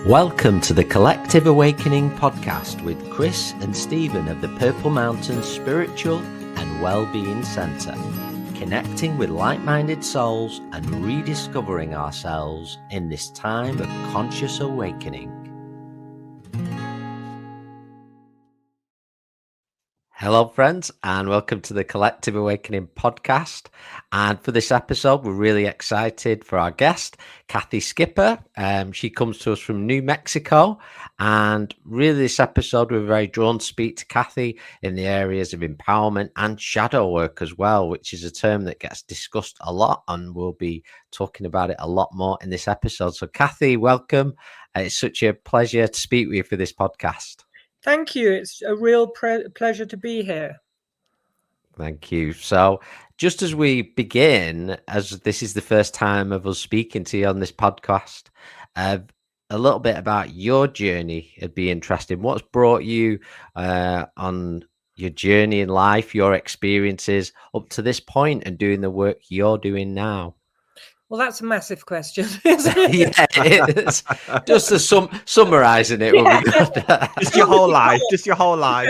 Welcome to the Collective Awakening podcast with Chris and Stephen of the Purple Mountain Spiritual and Wellbeing Centre, connecting with like-minded souls and rediscovering ourselves in this time of conscious awakening. Hello friends, and welcome to the Collective Awakening podcast. And for this episode, we're really excited for our guest, Cathy Skipper. She comes to us from New Mexico, and really this episode, we're very drawn to speak to Cathy in the areas of empowerment and shadow work as well, which is a term that gets discussed a lot, and we'll be talking about it a lot more in this episode. So Cathy, welcome. It's such a pleasure to speak with you for this podcast. Thank you. It's a real pleasure to be here. Thank you. So just as we begin, as this is the first time of us speaking to you on this podcast, a little bit about your journey would be interesting. What's brought you on your journey in life, your experiences up to this point and doing the work you're doing now? Well, that's a massive question, isn't it? Yeah, it is. Just summarising it will be good. Just your whole life. Just your whole life.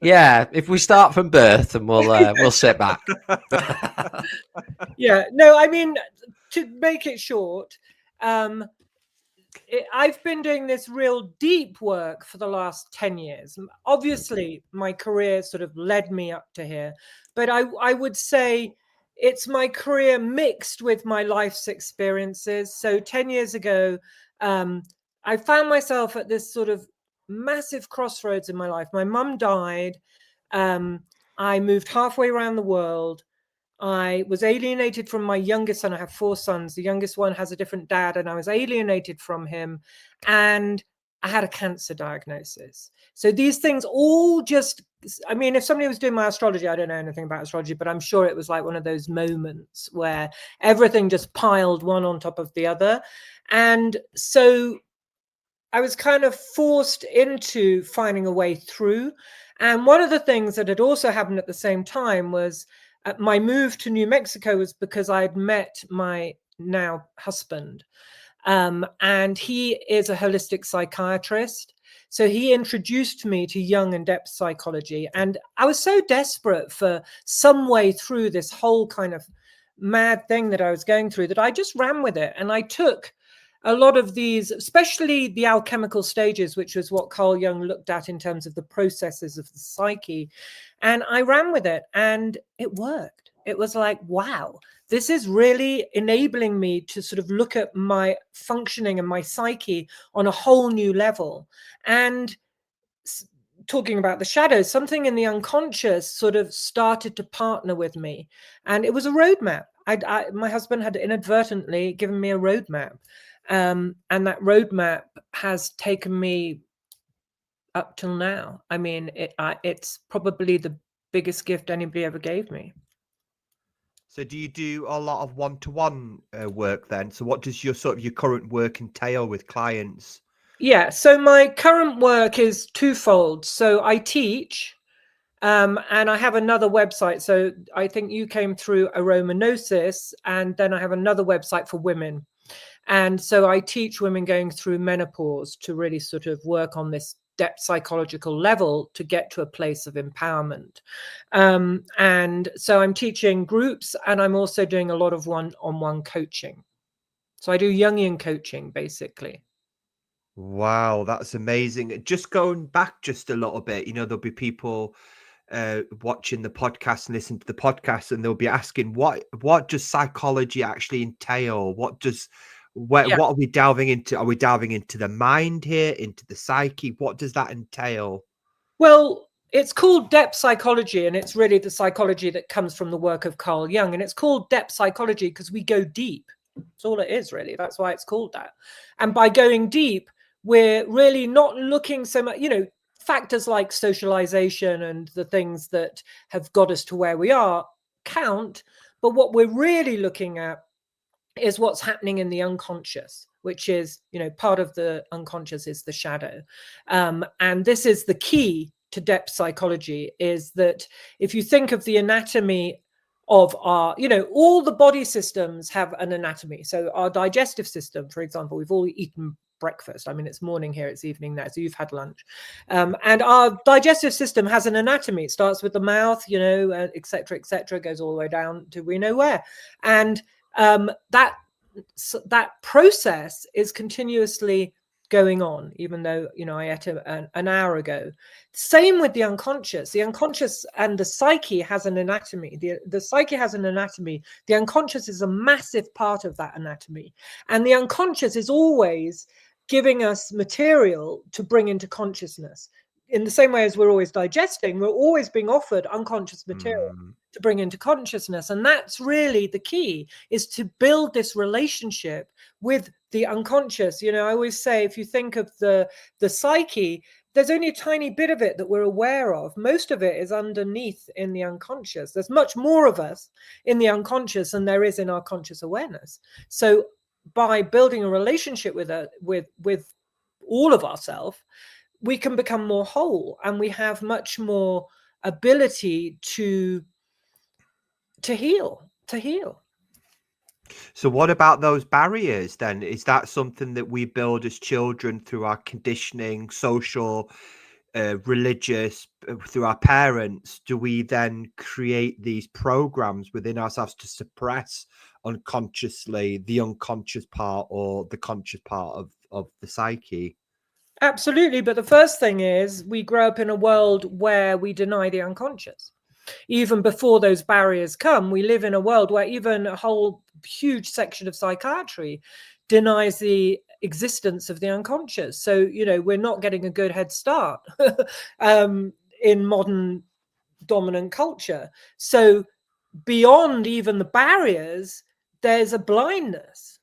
Yeah, if we start from birth and we'll sit back. Yeah, no, I mean, to make it short, I've been doing this real deep work for the last 10 years. Obviously, my career sort of led me up to here, but I would say it's my career mixed with my life's experiences. So 10 years ago, I found myself at this sort of massive crossroads in my life. My mum died. I moved halfway around the world. I was alienated from my youngest son. I have 4 sons. The youngest one has a different dad, and I was alienated from him. And I had a cancer diagnosis. So these things all just, I mean, if somebody was doing my astrology, I don't know anything about astrology, but I'm sure it was like one of those moments where everything just piled one on top of the other. And so I was kind of forced into finding a way through. And one of the things that had also happened at the same time was my move to New Mexico was because I had met my now husband. And he is a holistic psychiatrist. So he introduced me to young and depth psychology. And I was so desperate for some way through this whole kind of mad thing that I was going through that I just ran with it. And I took a lot of these, especially the alchemical stages, which was what Carl Jung looked at in terms of the processes of the psyche. And I ran with it and it worked. It was like, wow, this is really enabling me to sort of look at my functioning and my psyche on a whole new level. And talking about the shadows, something in the unconscious sort of started to partner with me. And it was a roadmap. My husband had inadvertently given me a roadmap. And that roadmap has taken me up till now. I mean, it's probably the biggest gift anybody ever gave me. So do you do a lot of one-to-one work then? So what does your current work entail with clients? Yeah, so my current work is twofold. So I teach, and I have another website. So I think you came through Aromanosis, and then I have another website for women. And so I teach women going through menopause to really sort of work on this depth psychological level to get to a place of empowerment. And so I'm teaching groups, and I'm also doing a lot of one-on-one coaching. So I do Jungian coaching, basically. Wow, that's amazing. Just going back just a little bit, there'll be people watching the podcast and listen to the podcast, and they'll be asking, what does psychology actually entail? What are we delving into? Are we delving into the mind here, into the psyche? What does that entail? Well, it's called depth psychology, and it's really the psychology that comes from the work of Carl Jung. And it's called depth psychology because we go deep. That's all it is, really. That's why it's called that. And by going deep, we're really not looking so much, factors like socialization and the things that have got us to where we are count. But what we're really looking at is what's happening in the unconscious, which is, part of the unconscious is the shadow. And this is the key to depth psychology, is that if you think of the anatomy of our, all the body systems have an anatomy. So our digestive system, for example, we've all eaten breakfast. I mean, it's morning here, it's evening there, so you've had lunch. And our digestive system has an anatomy. It starts with the mouth, you know, et cetera, goes all the way down to we know where. And that process is continuously going on, even though, you know, I ate an hour ago. Same with the unconscious. The unconscious and the psyche has an anatomy. The psyche has an anatomy. The unconscious is a massive part of that anatomy. And the unconscious is always giving us material to bring into consciousness. In the same way as we're always digesting, we're always being offered unconscious material to bring into consciousness. And that's really the key, is to build this relationship with the unconscious. You know, I always say, if you think of the psyche, there's only a tiny bit of it that we're aware of. Most of it is underneath in the unconscious. There's much more of us in the unconscious than there is in our conscious awareness. So by building a relationship with all of ourselves, we can become more whole, and we have much more ability to heal. So what about those barriers then? Is that something that we build as children through our conditioning, social, religious, through our parents? Do we then create these programs within ourselves to suppress unconsciously the unconscious part or the conscious part of the psyche? Absolutely. But the first thing is, we grow up in a world where we deny the unconscious. Even before those barriers come, we live in a world where even a whole huge section of psychiatry denies the existence of the unconscious. So, you know, we're not getting a good head start in modern dominant culture. So beyond even the barriers, there's a blindness.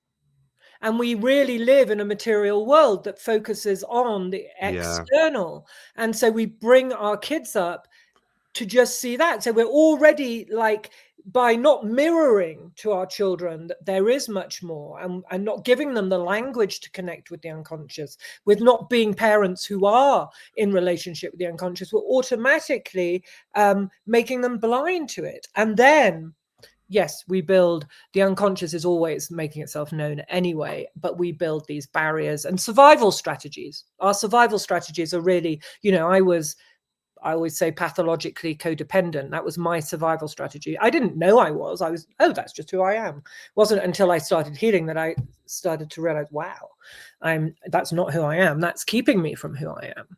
And we really live in a material world that focuses on the external. And so we bring our kids up to just see that. So we're already, like, by not mirroring to our children that there is much more, and not giving them the language to connect with the unconscious, with not being parents who are in relationship with the unconscious, we're automatically making them blind to it. And then, yes, we build, the unconscious is always making itself known anyway, but we build these barriers and survival strategies. Our survival strategies are really, you know, I always say pathologically codependent. That was my survival strategy. I didn't know I was, oh, that's just who I am. It wasn't until I started healing that I started to realize, wow, that's not who I am. That's keeping me from who I am.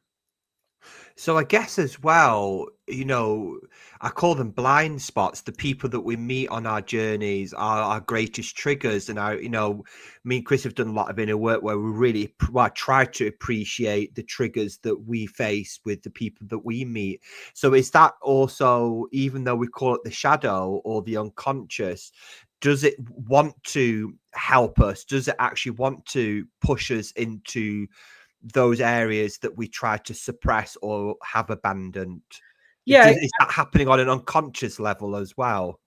So I guess as well, you know, I call them blind spots. The people that we meet on our journeys are our greatest triggers. And you know, me and Chris have done a lot of inner work where we really try to appreciate the triggers that we face with the people that we meet. So is that also, even though we call it the shadow or the unconscious, does it want to help us? Does it actually want to push us into those areas that we try to suppress or have abandoned? Yeah, Is that happening on an unconscious level as well?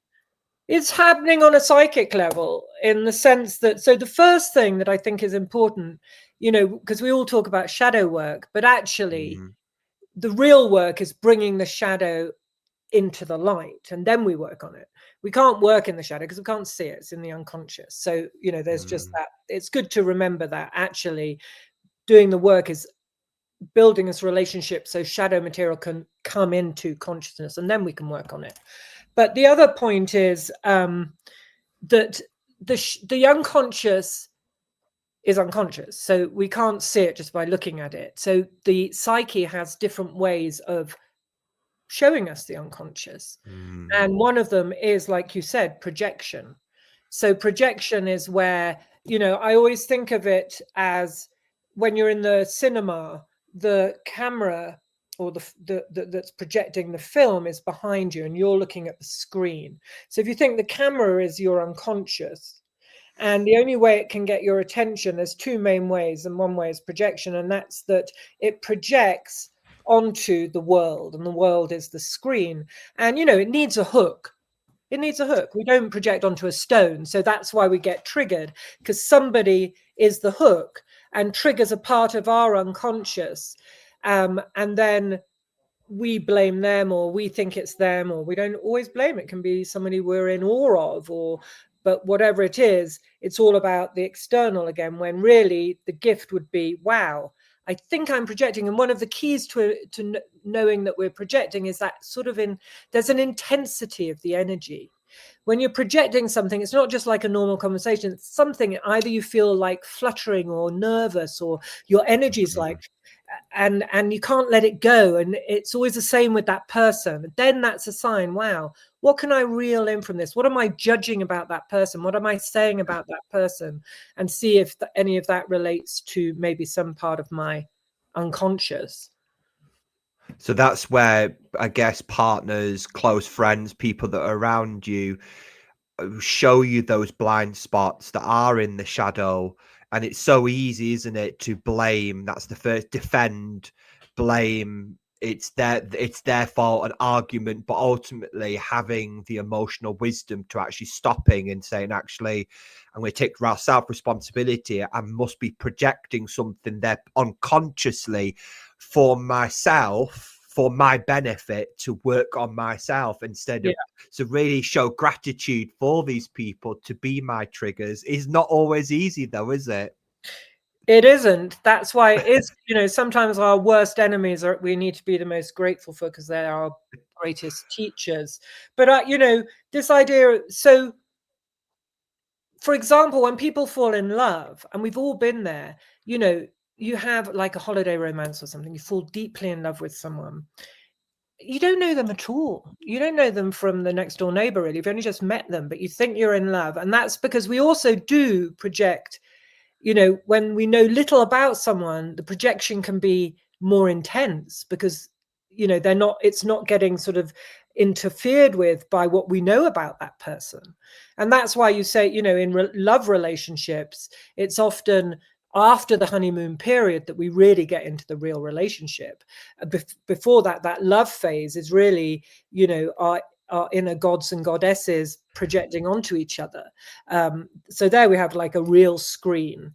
it's happening on a psychic level, in the sense that, so the first thing that I think is important, you know, because we all talk about shadow work, but actually the real work is bringing the shadow into the light, and then we work on it. We can't work in the shadow because we can't see it. It's in the unconscious. So, you know, there's just that. It's good to remember that actually doing the work is building this relationship so shadow material can come into consciousness, and then we can work on it. But the other point is that the unconscious is unconscious, so we can't see it just by looking at it. So the psyche has different ways of showing us the unconscious, and one of them is, like you said, projection. So projection is where, you know, I always think of it as when you're in the cinema, the camera or that's projecting the film is behind you and you're looking at the screen. So if you think the camera is your unconscious, and the only way it can get your attention, there's two main ways, and one way is projection, and that's that it projects onto the world, and the world is the screen. And, you know, it needs a hook. It needs a hook. We don't project onto a stone. So that's why we get triggered, because somebody is the hook and triggers a part of our unconscious. And then we blame them, or we think it's them, or we don't always blame. It can be somebody we're in awe of, or but whatever it is, it's all about the external again, when really the gift would be, wow, I think I'm projecting. And one of the keys to knowing that we're projecting is that sort of there's an intensity of the energy. When you're projecting something, it's not just like a normal conversation. It's something either you feel like fluttering or nervous, or your energy's like, and you can't let it go. And it's always the same with that person. Then that's a sign, wow, what can I reel in from this? What am I judging about that person? What am I saying about that person? And see if any of that relates to maybe some part of my unconscious. So that's where, I guess, partners, close friends, people that are around you show you those blind spots that are in the shadow. And it's so easy, isn't it, to blame. That's the first, defend, blame. It's their fault, an argument, but ultimately having the emotional wisdom to actually stopping and saying, actually, I'm going to take self-responsibility. I must be projecting something there unconsciously for myself, for my benefit, to work on myself instead of to really show gratitude for these people to be my triggers is not always easy though, is it? It isn't. That's why it is, sometimes our worst enemies we need to be the most grateful for, because they're our greatest teachers. But, this idea, so for example, when people fall in love, and we've all been there, you have like a holiday romance or something, you fall deeply in love with someone. You don't know them at all. You don't know them from the next door neighbor, really. You've only just met them, but you think you're in love. And that's because we also do project, when we know little about someone, the projection can be more intense because, it's not getting sort of interfered with by what we know about that person. And that's why you say, in love relationships, it's often after the honeymoon period that we really get into the real relationship. Before that love phase is really, our inner gods and goddesses projecting onto each other. So there we have like a real screen,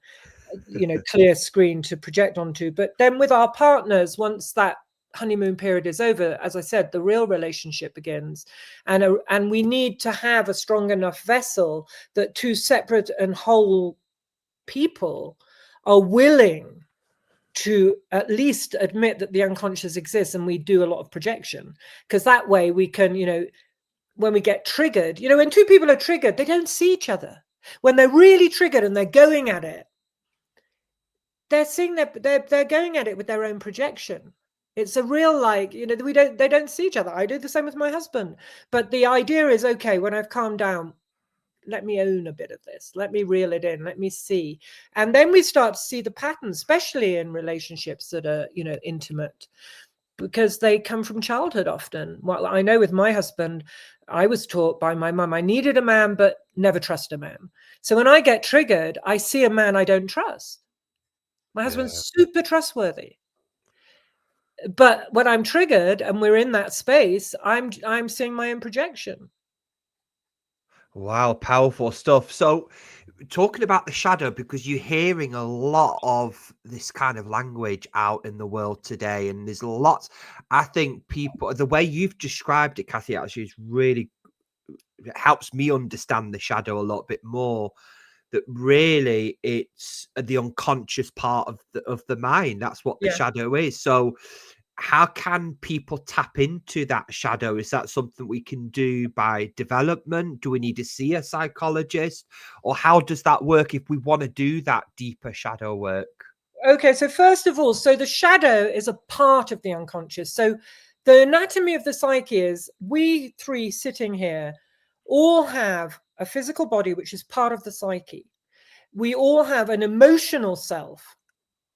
clear screen to project onto. But then with our partners, once that honeymoon period is over, as I said, the real relationship begins. And we need to have a strong enough vessel that two separate and whole people are willing to at least admit that the unconscious exists, and we do a lot of projection, because that way we can, when we get triggered, when two people are triggered, they don't see each other. When they're really triggered and they're going at it, they're seeing they're going at it with their own projection. It's a real, like, they don't see each other. I do the same with my husband. But the idea is, okay, when I've calmed down, let me own a bit of this. Let me reel it in. Let me see. And then we start to see the patterns, especially in relationships that are, intimate, because they come from childhood often. Well, I know with my husband, I was taught by my mum, I needed a man, but never trust a man. So when I get triggered, I see a man I don't trust. My husband's super trustworthy. But when I'm triggered and we're in that space, I'm seeing my own projection. Wow, powerful stuff. So talking about the shadow, because you're hearing a lot of this kind of language out in the world today, and there's lots, I think people, the way you've described it, Cathy, actually is really, it helps me understand the shadow a lot bit more, that really it's the unconscious part of the mind. That's what the shadow is. So how can people tap into that shadow? Is that something we can do by development? Do we need to see a psychologist? Or how does that work if we want to do that deeper shadow work? Okay, so first of all, so the shadow is a part of the unconscious. So the anatomy of the psyche is, we three sitting here all have a physical body, which is part of the psyche. We all have an emotional self,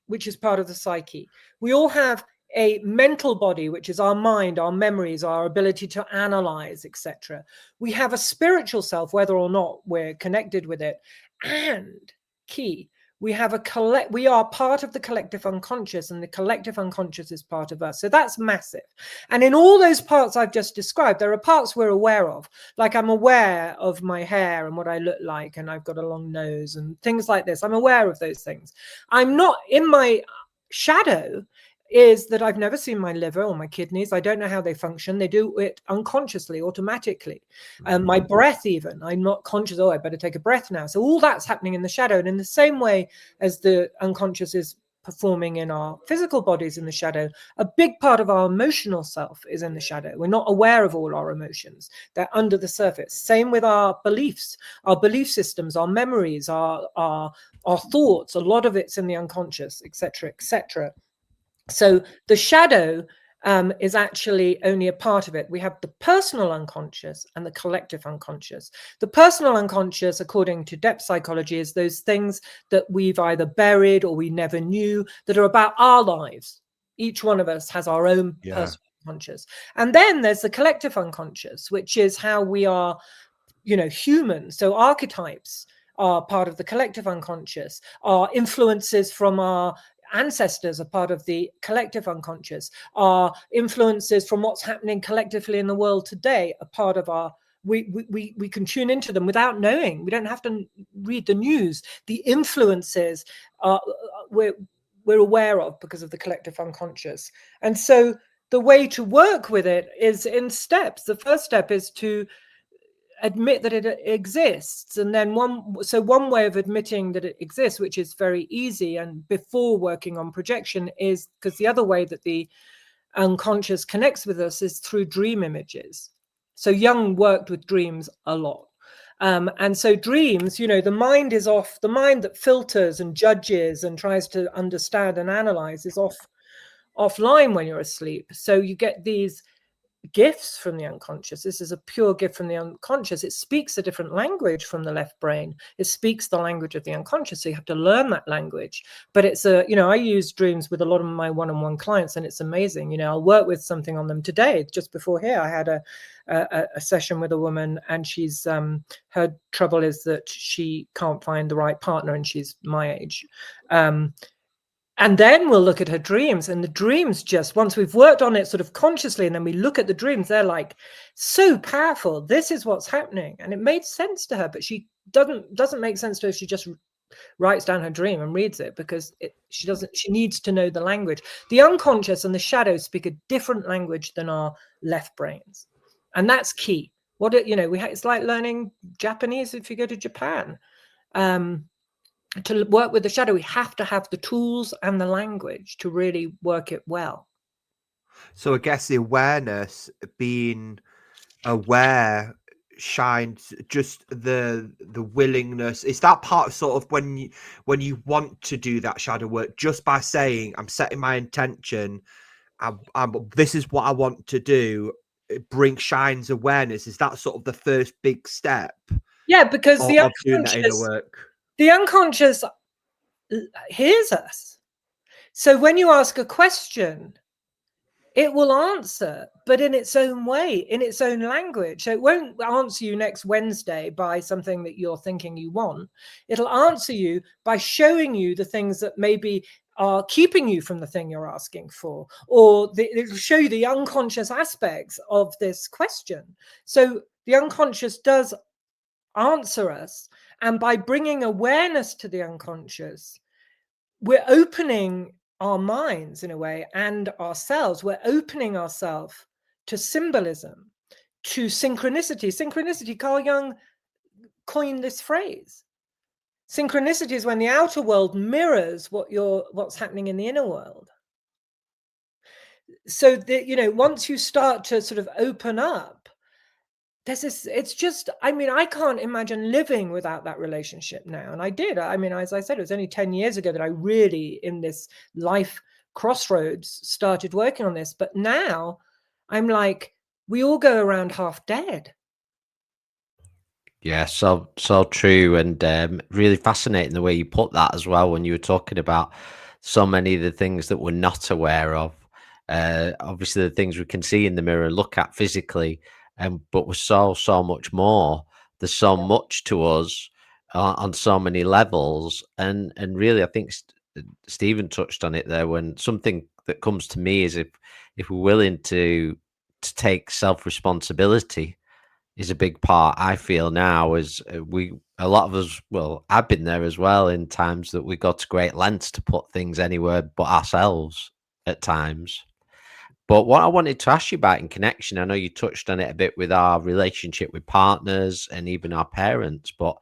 which is part of the psyche. We all have a mental body, which is our mind, our memories, our ability to analyze, etc. We have a spiritual self, whether or not we're connected with it. And key, we are part of the collective unconscious, and the collective unconscious is part of us. So that's massive. And in all those parts I've just described, there are parts we're aware of. Like, I'm aware of my hair and what I look like, and I've got a long nose and things like this. I'm aware of those things. I'm not in my shadow. is that I've never seen my liver or my kidneys. I don't know how they function. They do it unconsciously, automatically. My breath even, I'm not conscious, oh, I better take a breath now. So all that's happening in the shadow. And in the same way as the unconscious is performing in our physical bodies in the shadow, a big part of our emotional self is in the shadow. We're not aware of all our emotions. They're under the surface. Same with our beliefs, our belief systems, our memories, our thoughts. A lot of it's in the unconscious, etc., etc. So the shadow is actually only a part of it. We have the personal unconscious and the collective unconscious. The personal unconscious, according to depth psychology, is those things that we've either buried or we never knew, that are about our lives. Each one of us has our own personal unconscious. And then there's the collective unconscious, which is how we are, human. So archetypes are part of the collective unconscious. Our influences from our ancestors are part of the collective unconscious. Our influences from what's happening collectively in the world today are part of our, we can tune into them without knowing. We don't have to read the news. The influences are we're aware of because of the collective unconscious. And so the way to work with it is in steps. The first step is to admit that it exists, and then one way of admitting that it exists, which is very easy and before working on projection, is because the other way that the unconscious connects with us is through dream images. So Jung worked with dreams a lot, and so dreams, the mind is off. The mind that filters and judges and tries to understand and analyze is offline when you're asleep. So you get these gifts from the unconscious. This is a pure gift from the unconscious. It speaks a different language from the left brain. It speaks the language of the unconscious. So you have to learn that language. But it's I use dreams with a lot of my one-on-one clients, and it's amazing. I'll work with something on them today. Just before here, I had a session with a woman, and she's her trouble is that she can't find the right partner, and she's my age. And then we'll look at her dreams, and the dreams, just once we've worked on it sort of consciously, and then we look at the dreams, they're like so powerful. This is what's happening. And it made sense to her, but she doesn't make sense to her. She just writes down her dream and reads it because she needs to know the language. The unconscious and the shadow speak a different language than our left brains. And that's key. It's like learning Japanese if you go to Japan. To work with the shadow, we have to have the tools and the language to really work it well. So I guess the awareness, being aware, shines just the willingness. Is that part of sort of when you want to do that shadow work, just by saying, I'm setting my intention, this is what I want to do, it shines awareness? Is that sort of the first big step? Yeah, because of doing that inner work? The unconscious hears us. So when you ask a question, it will answer, but in its own way, in its own language. So it won't answer you next Wednesday by something that you're thinking you want. It'll answer you by showing you the things that maybe are keeping you from the thing you're asking for, or it'll show you the unconscious aspects of this question. So the unconscious does answer us. And by bringing awareness to the unconscious, we're opening our minds in a way, and ourselves. We're opening ourselves to symbolism, to synchronicity. Synchronicity, Carl Jung coined this phrase. Synchronicity is when the outer world mirrors what's happening in the inner world. So that, once you start to sort of open up, it's just, I can't imagine living without that relationship now. And I did. As I said, it was only 10 years ago that I really, in this life crossroads, started working on this. But now I'm like, we all go around half dead. Yeah, so true, and really fascinating the way you put that as well when you were talking about so many of the things that we're not aware of. Obviously, the things we can see in the mirror, look at physically, but we're so much more. There's so much to us on so many levels, and really, I think Stephen touched on it there. When something that comes to me is if we're willing to take self responsibility. Is a big part, I feel now, is a lot of us, well, I've been there as well, in times that we go to great lengths to put things anywhere but ourselves. at times. But what I wanted to ask you about in connection, I know you touched on it a bit with our relationship with partners and even our parents, but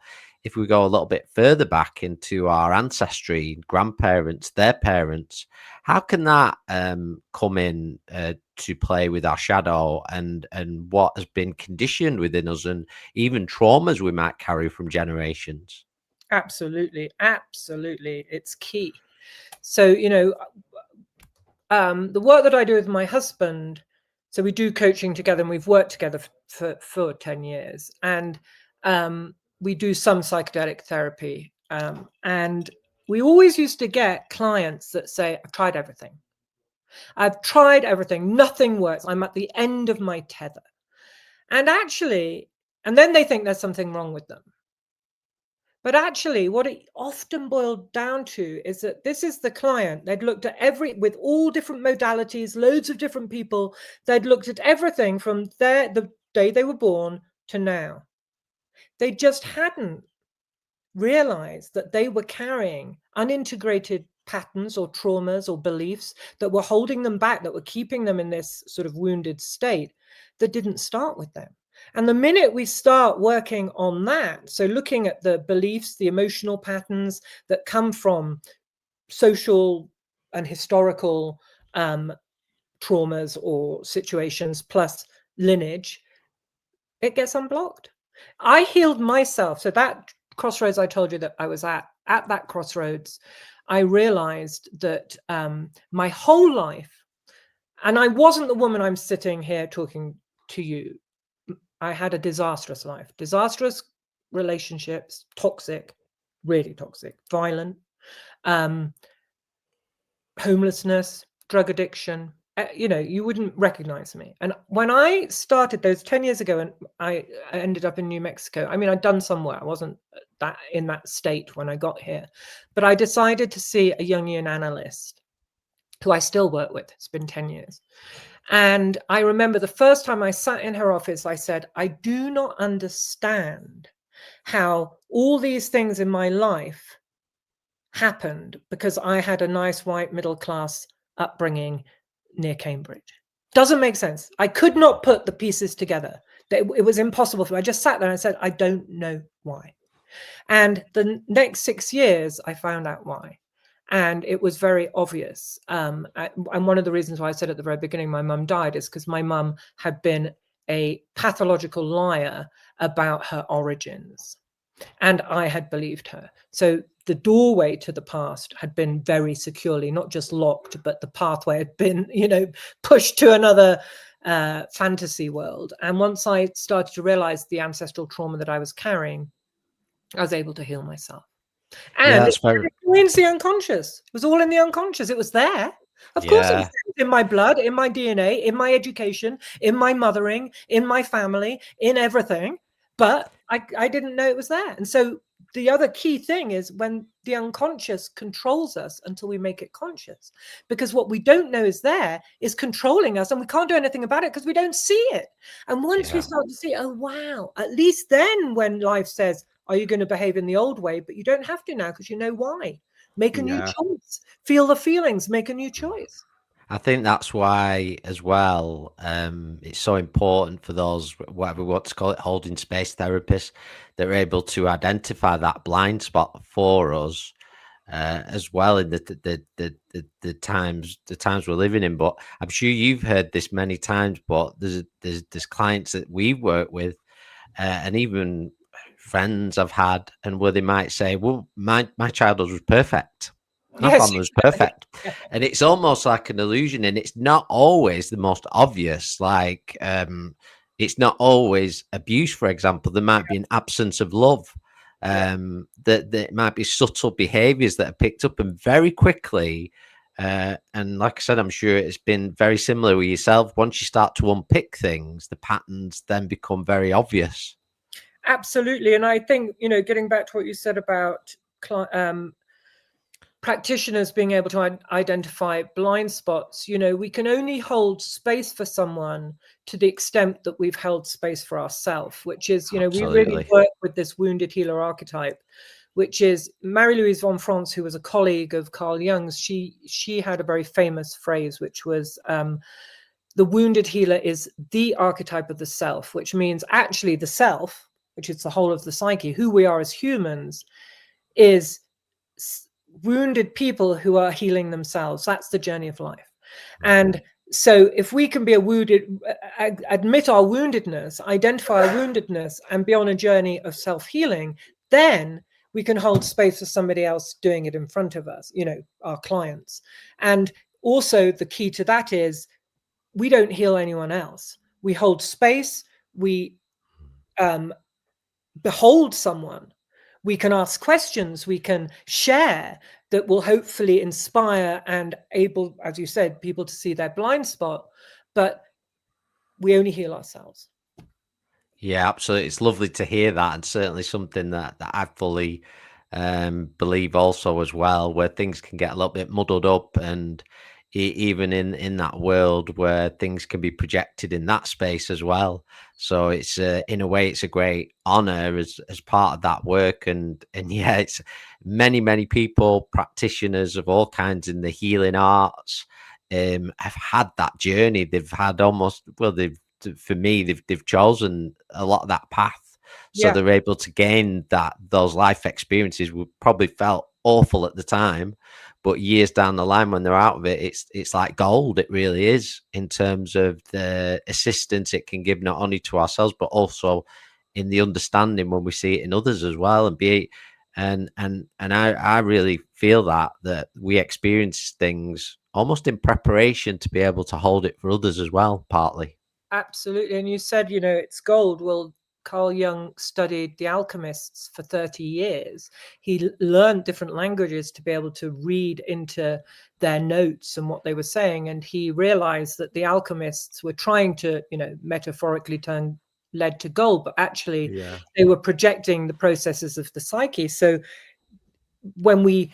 if we go a little bit further back into our ancestry, grandparents, their parents, how can that come in to play with our shadow and what has been conditioned within us and even traumas we might carry from generations? Absolutely. Absolutely. It's key. So, the work that I do with my husband, so we do coaching together and we've worked together for 10 years. And we do some psychedelic therapy. And we always used to get clients that say, I've tried everything. I've tried everything. Nothing works. I'm at the end of my tether. And actually, and then they think there's something wrong with them. But actually, what it often boiled down to is that this is the client. They'd looked at with all different modalities, loads of different people. They'd looked at everything from the day they were born to now. They just hadn't realized that they were carrying unintegrated patterns or traumas or beliefs that were holding them back, that were keeping them in this sort of wounded state that didn't start with them. And the minute we start working on that, so looking at the beliefs, the emotional patterns that come from social and historical traumas or situations plus lineage, it gets unblocked. I healed myself. So that crossroads I told you that I was at that crossroads, I realized that my whole life, and I wasn't the woman I'm sitting here talking to you. I had a disastrous life, disastrous relationships, toxic, really toxic, violent, homelessness, drug addiction. You wouldn't recognize me. And when I started those 10 years ago and I ended up in New Mexico, I mean, I'd done some work. I wasn't in that state when I got here, but I decided to see a Jungian analyst who I still work with. It's been 10 years. And I remember the first time I sat in her office, I said, I do not understand how all these things in my life happened because I had a nice white middle class upbringing near Cambridge. Doesn't make sense. I could not put the pieces together. It was impossible for me. I just sat there and said, I don't know why. And the next 6 years, I found out why. And it was very obvious. And one of the reasons why I said at the very beginning my mum died is because my mum had been a pathological liar about her origins. And I had believed her. So the doorway to the past had been very securely, not just locked, but the pathway had been, pushed to another fantasy world. And once I started to realize the ancestral trauma that I was carrying, I was able to heal myself. And it's the unconscious. It was all in the unconscious. It was there. Of course, it was in my blood, in my DNA, in my education, in my mothering, in my family, in everything. But I didn't know it was there. And so the other key thing is when the unconscious controls us until we make it conscious, because what we don't know is there is controlling us and we can't do anything about it because we don't see it. And once we start to see, oh, wow, at least then when life says, are you going to behave in the old way? But you don't have to now because you know why. Make a new choice. Feel the feelings. Make a new choice. I think that's why, as well, it's so important for those, whatever we want to call it, holding space therapists, that are able to identify that blind spot for us, as well in the times we're living in. But I'm sure you've heard this many times. But there's clients that we work with, and even friends I've had, and where they might say, "Well, my childhood was perfect." My family was perfect. And it's almost like an illusion, and it's not always the most obvious. Like, it's not always abuse, for example. There might be an absence of love. That might be subtle behaviors that are picked up and very quickly. And like I said, I'm sure it's been very similar with yourself. Once you start to unpick things, the patterns then become very obvious. Absolutely. And I think, getting back to what you said about practitioners being able to identify blind spots, we can only hold space for someone to the extent that we've held space for ourselves, which is, we really work with this wounded healer archetype, which is Marie-Louise von France, who was a colleague of Carl Jung's. She had a very famous phrase, which was, the wounded healer is the archetype of the self, which means actually the self, which is the whole of the psyche, who we are as humans, is wounded people who are healing themselves. That's the journey of life. And so if we can be admit our woundedness, identify our woundedness, and be on a journey of self-healing, then we can hold space for somebody else doing it in front of us, our clients. And also the key to that is we don't heal anyone else. We hold space. We behold someone. We can ask questions. We can share that will hopefully inspire and able, as you said, people to see their blind spot. But we only heal ourselves. Yeah, absolutely. It's lovely to hear that, and certainly something that I fully believe also as well, where things can get a little bit muddled up, and even in that world where things can be projected in that space as well. So it's in a way, it's a great honor as part of that work, and yeah, it's many people, practitioners of all kinds in the healing arts, have had that journey. They've had almost, well, for me, they've chosen a lot of that path, so they're able to gain those life experiences would probably felt awful at the time, but years down the line when they're out of it, it's like gold. It really is, in terms of the assistance it can give not only to ourselves but also in the understanding when we see it in others as well. And I really feel that we experience things almost in preparation to be able to hold it for others as well, partly. Absolutely. And you said, it's gold. Well, Carl Jung studied the alchemists for 30 years. He learned different languages to be able to read into their notes and what they were saying. And he realized that the alchemists were trying to, metaphorically turn lead to gold, but actually they were projecting the processes of the psyche. So when we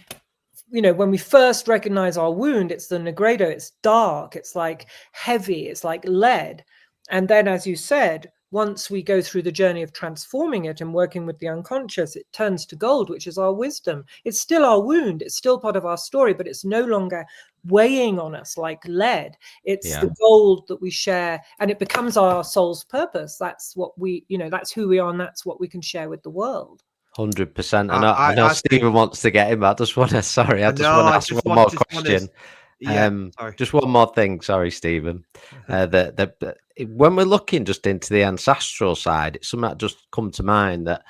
first recognize our wound, it's the negredo, it's dark, it's like heavy, it's like lead. And then, as you said, once we go through the journey of transforming it and working with the unconscious, it turns to gold, which is our wisdom. It's still our wound. It's still part of our story, but it's no longer weighing on us like lead. It's the gold that we share, and it becomes our soul's purpose. That's what that's who we are, and that's what we can share with the world. 100%. I know Stephen wants to get him. I just want to ask one more question. Just one more thing. Sorry, Stephen. When we're looking just into the ancestral side, it's something that just come to mind that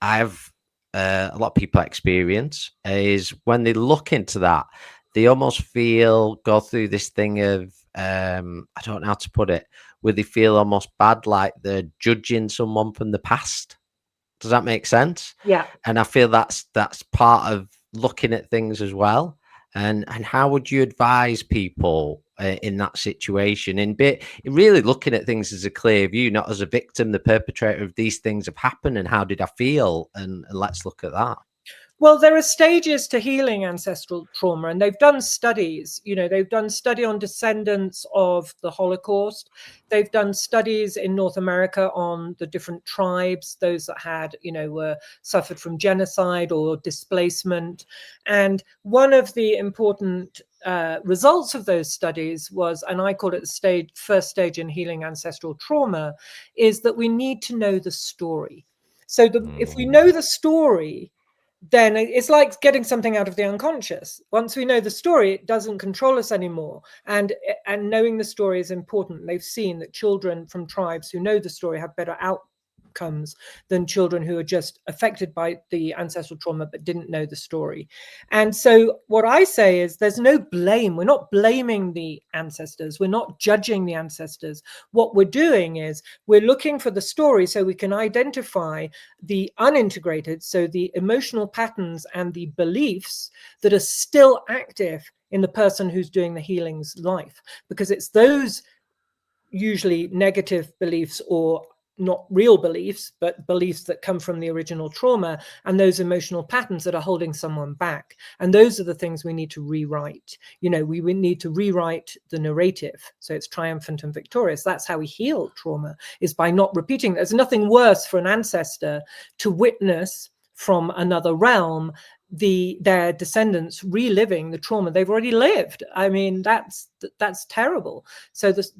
I've a lot of people experience is when they look into that, they almost go through this thing of I don't know how to put it, where they feel almost bad, like they're judging someone from the past. Does that make sense? Yeah. And I feel that's part of looking at things as well. And how would you advise people in that situation, in really looking at things as a clear view, not as a victim, the perpetrator of these things have happened, and how did I feel? And let's look at that. Well, there are stages to healing ancestral trauma, and they've done studies. They've done study on descendants of the Holocaust. They've done studies in North America on the different tribes, those that had, were suffered from genocide or displacement. And one of the important results of those studies was, and I call it the first stage in healing ancestral trauma, is that we need to know the story. So if we know the story, then it's like getting something out of the unconscious. Once we know the story, it doesn't control us anymore. And knowing the story is important. They've seen that children from tribes who know the story have better outcomes than children who are just affected by the ancestral trauma but didn't know the story. And so what I say is there's no blame. We're not blaming the ancestors. We're not judging the ancestors. What we're doing is we're looking for the story so we can identify the unintegrated, so the emotional patterns and the beliefs that are still active in the person who's doing the healing's life, because it's those usually negative beliefs or not real beliefs, but beliefs that come from the original trauma, and those emotional patterns that are holding someone back. And those are the things we need to rewrite. We need to rewrite the narrative so it's triumphant and victorious. That's how we heal trauma, is by not repeating. There's nothing worse for an ancestor to witness from another realm, their descendants reliving the trauma they've already lived. I mean, that's terrible. So this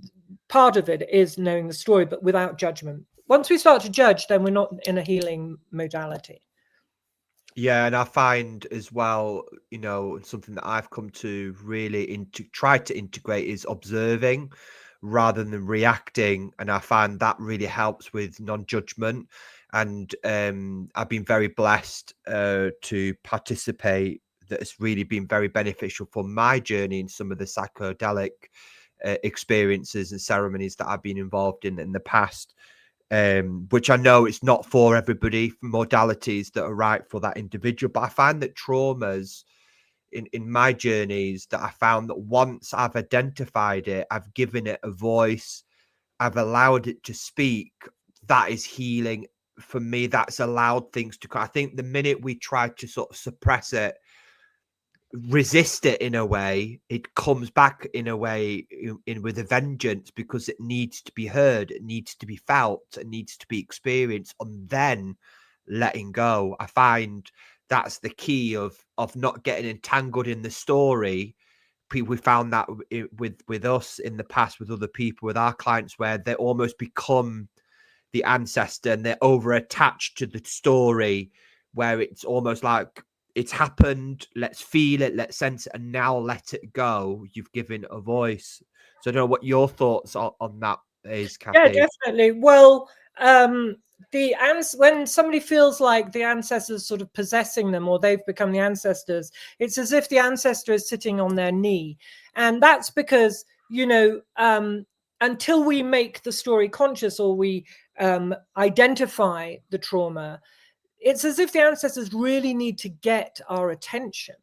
part of it is knowing the story, but without judgment. Once we start to judge, then we're not in a healing modality. Yeah, and I find as well, something that I've come to really try to integrate is observing rather than reacting, and I find that really helps with non-judgment. And I've been very blessed to participate. That's really been very beneficial for my journey in some of the psychedelic experiences and ceremonies that I've been involved in the past. Which I know it's not for everybody, modalities that are right for that individual. But I find that traumas in my journeys, that I found that once I've identified it, I've given it a voice, I've allowed it to speak, that is healing. For me, that's allowed things to come. I think the minute we try to sort of suppress it, resist it in a way, it comes back in a way in with a vengeance, because it needs to be heard, it needs to be felt, it needs to be experienced, and then letting go. I find that's the key of not getting entangled in the story. We found that with us in the past, with other people, with our clients, where they almost become the ancestor and they're over attached to the story, where it's almost like it's happened, let's feel it, let's sense it, and now let it go. You've given a voice. So I don't know what your thoughts on that is, Cathy. Yeah, definitely. Well, when somebody feels like the ancestors sort of possessing them, or they've become the ancestors, it's as if the ancestor is sitting on their knee. And that's because, until we make the story conscious, or we identify the trauma, it's as if the ancestors really need to get our attention.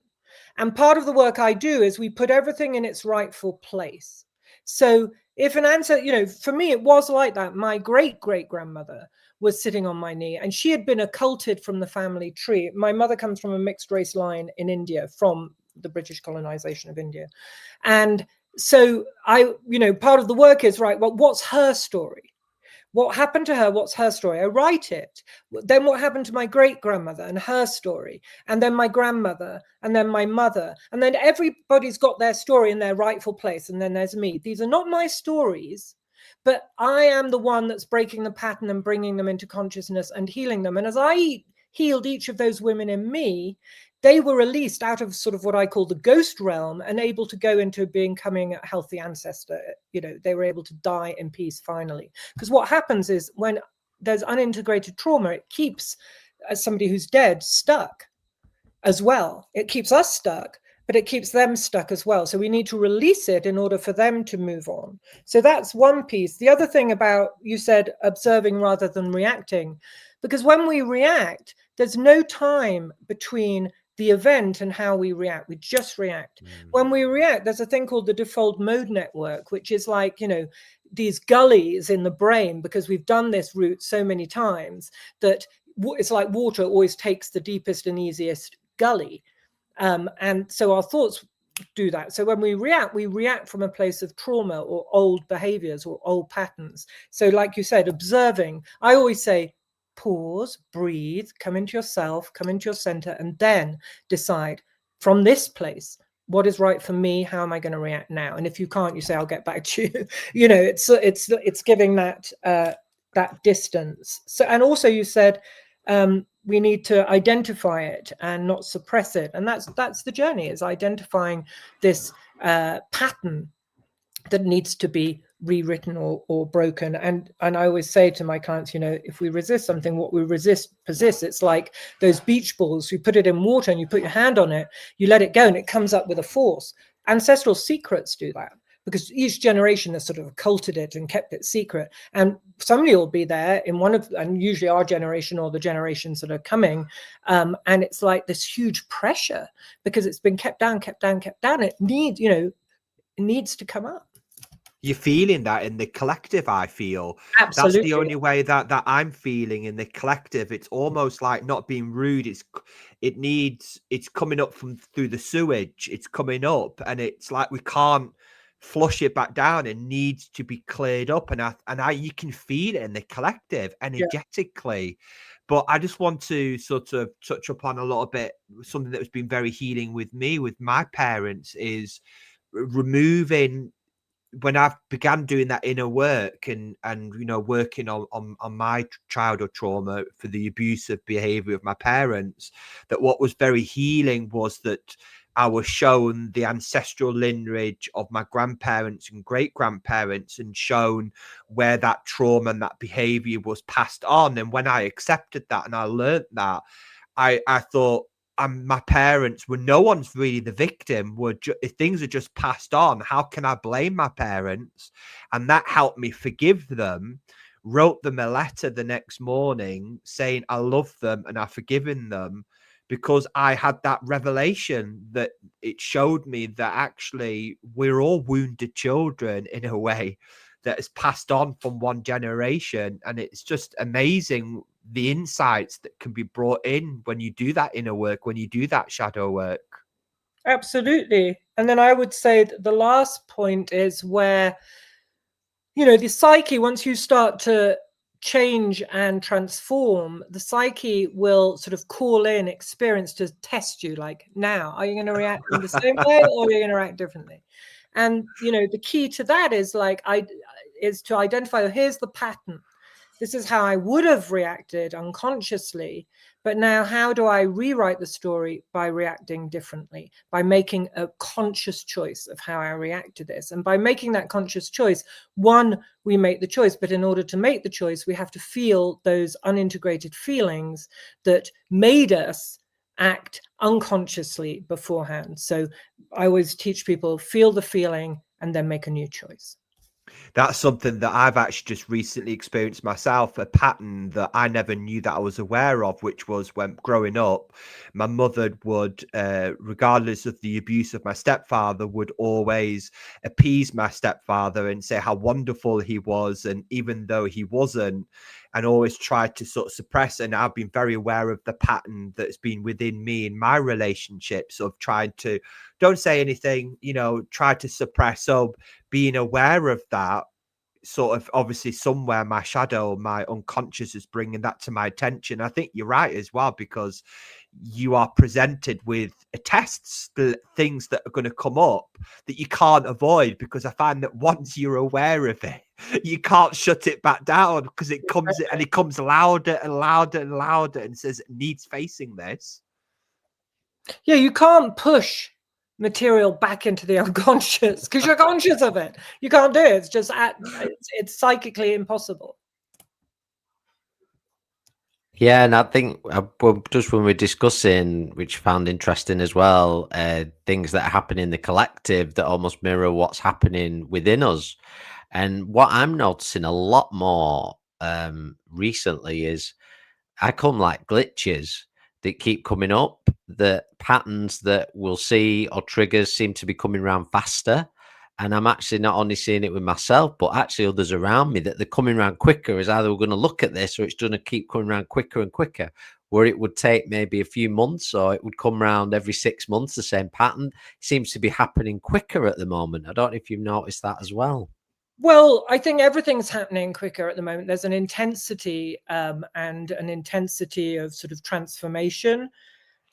And part of the work I do is we put everything in its rightful place. So if an ancestor, for me, it was like that. My great-great-grandmother was sitting on my knee, and she had been occulted from the family tree. My mother comes from a mixed race line in India, from the British colonization of India. And so part of the work is, right, well, what's her story? What happened to her? What's her story? I write it. Then what happened to my great-grandmother and her story? And then my grandmother, and then my mother. And then everybody's got their story in their rightful place. And then there's me. These are not my stories, but I am the one that's breaking the pattern and bringing them into consciousness and healing them. And as I healed each of those women in me, they were released out of sort of what I call the ghost realm and able to go into becoming a healthy ancestor. They were able to die in peace finally. Because what happens is, when there's unintegrated trauma, it keeps somebody who's dead stuck as well. It keeps us stuck, but it keeps them stuck as well. So we need to release it in order for them to move on. So that's one piece. The other thing about, you said observing rather than reacting, because when we react, there's no time between the event and how we react. We just react. When we react, there's a thing called the default mode network, which is like, these gullies in the brain, because we've done this route so many times that it's like water always takes the deepest and easiest gully. And so our thoughts do that. So when we react from a place of trauma or old behaviors or old patterns. So like you said, observing, I always say, pause, breathe, come into yourself, come into your center, and then decide from this place, what is right for me? How am I going to react now? And if you can't, you say, I'll get back to you. It's giving that distance. So, and also you said, we need to identify it and not suppress it. And that's the journey, is identifying this pattern that needs to be rewritten or broken. And I always say to my clients, if we resist something, what we resist persists. It's like those beach balls. You put it in water and you put your hand on it, you let it go, and it comes up with a force. Ancestral secrets do that, because each generation has sort of occulted it and kept it secret. And somebody will be there and usually our generation or the generations that are coming, and it's like this huge pressure, because it's been kept down. It needs to come up. You're feeling that in the collective, I feel. Absolutely. That's the only way that I'm feeling in the collective. It's almost like, not being rude, it's coming up through the sewage. It's coming up, and it's like we can't flush it back down and needs to be cleared up. And I you can feel it in the collective energetically. But I just want to sort of touch upon a little bit something that has been very healing with me, with my parents, is removing, when I've began doing that inner work and working on my childhood trauma for the abusive behavior of my parents, that what was very healing was that I was shown the ancestral lineage of my grandparents and great grandparents, and shown where that trauma and that behavior was passed on. And when I accepted that and I learned that, I thought, my parents were, no one's really the victim. If things are just passed on, how can I blame my parents? And that helped me forgive them. Wrote them a letter the next morning saying I love them and I've forgiven them, because I had that revelation that it showed me that actually we're all wounded children in a way that is passed on from one generation. And it's just amazing the insights that can be brought in when you do that inner work, when you do that shadow work. Absolutely. And then I would say that the last point is where, the psyche, once you start to change and transform, the psyche will sort of call in experience to test you, like, now, are you going to react in the same way, or are you going to react differently? And, the key to that is is to identify, here's the pattern. This is how I would have reacted unconsciously. But now, how do I rewrite the story by reacting differently, by making a conscious choice of how I react to this? And by making that conscious choice, one, we make the choice. But in order to make the choice, we have to feel those unintegrated feelings that made us act unconsciously beforehand. So I always teach people, feel the feeling and then make a new choice. That's something that I've actually just recently experienced myself, a pattern that I never knew that I was aware of, which was when growing up, my mother would, regardless of the abuse of my stepfather, would always appease my stepfather and say how wonderful he was. And even though he wasn't, and always tried to sort of suppress. And I've been very aware of the pattern that's been within me in my relationships of trying to, don't say anything, try to suppress. So being aware of that, sort of obviously somewhere my shadow, my unconscious is bringing that to my attention. I think you're right as well, because you are presented with tests, things that are going to come up that you can't avoid, because I find that once you're aware of it, you can't shut it back down, because it comes and it comes louder and louder and louder and says it needs facing this. Yeah, you can't push material back into the unconscious because you're conscious of it. You can't do it. It's just it's psychically impossible. Yeah, and I think just when we're discussing, which I found interesting as well, things that happen in the collective that almost mirror what's happening within us. And what I'm noticing a lot more recently is I call them like glitches that keep coming up, the patterns that we'll see or triggers seem to be coming around faster. And I'm actually not only seeing it with myself, but actually others around me, that they're coming around quicker. Is either we're going to look at this or it's going to keep coming around quicker and quicker, where it would take maybe a few months or it would come around every 6 months. The same pattern seems to be happening quicker at the moment. I don't know if you've noticed that as well. Well, I think everything's happening quicker at the moment. There's an intensity and an intensity of sort of transformation.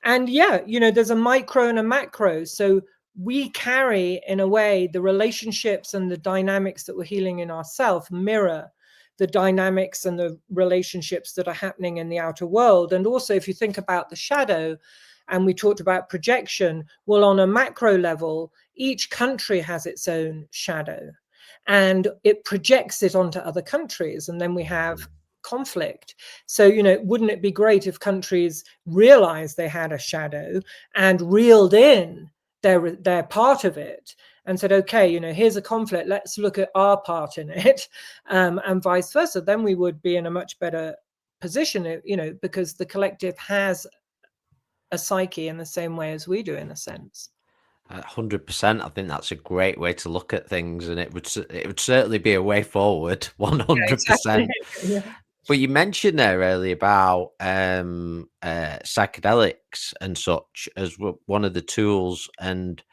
And yeah, there's a micro and a macro. So we carry, in a way, the relationships and the dynamics that we're healing in ourselves mirror the dynamics and the relationships that are happening in the outer world. And also, if you think about the shadow, and we talked about projection, well, on a macro level, each country has its own shadow and it projects it onto other countries. And then we have conflict. So, wouldn't it be great if countries realized they had a shadow and reeled in their part of it and said, okay, here's a conflict, let's look at our part in it, and vice versa. Then we would be in a much better position, because the collective has a psyche in the same way as we do, in a sense. 100%. I think that's a great way to look at things, and it would certainly be a way forward. 100%. Yeah. But you mentioned there earlier about psychedelics and such as one of the tools, and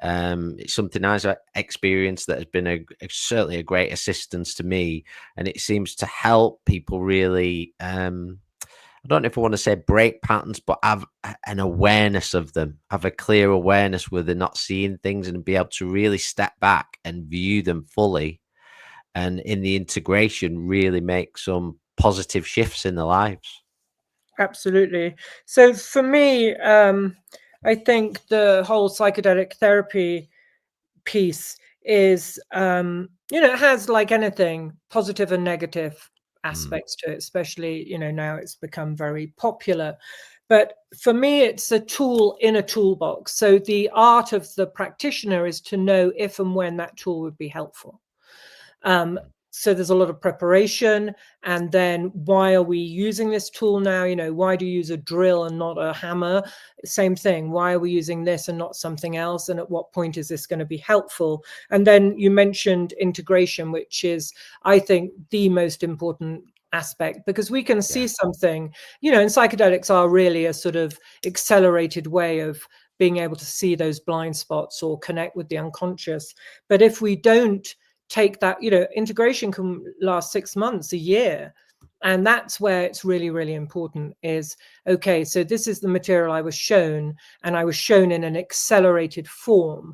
It's something I've experienced that has been certainly a great assistance to me, and it seems to help people really. I don't know if I want to say break patterns, but have an awareness of them, have a clear awareness where they're not seeing things, and be able to really step back and view them fully. And in the integration, really make some positive shifts in their lives. Absolutely. So for me, I think the whole psychedelic therapy piece is, it has, like anything, positive and negative aspects to it, especially, now it's become very popular. But for me, it's a tool in a toolbox. So the art of the practitioner is to know if and when that tool would be helpful. So there's a lot of preparation, and then why are we using this tool now? Why do you use a drill and not a hammer? Same thing. Why are we using this and not something else? And at what point is this going to be helpful? And then you mentioned integration, which is, I think, the most important aspect, because we can see something, and psychedelics are really a sort of accelerated way of being able to see those blind spots or connect with the unconscious. But if we don't take that, integration can last 6 months, a year. And that's where it's really, really important is, okay, so this is the material I was shown, and I was shown in an accelerated form.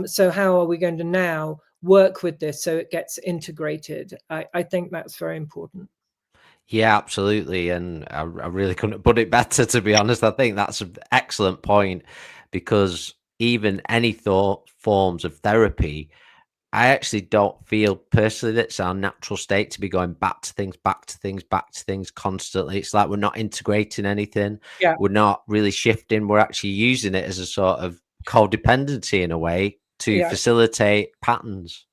So how are we going to now work with this so it gets integrated? I think that's very important. Yeah, absolutely. And I really couldn't put it better, to be honest. I think that's an excellent point, because even any thought forms of therapy, I actually don't feel personally that it's our natural state to be going back to things, back to things, back to things constantly. It's like we're not integrating anything. Yeah. We're not really shifting. We're actually using it as a sort of codependency in a way to facilitate patterns.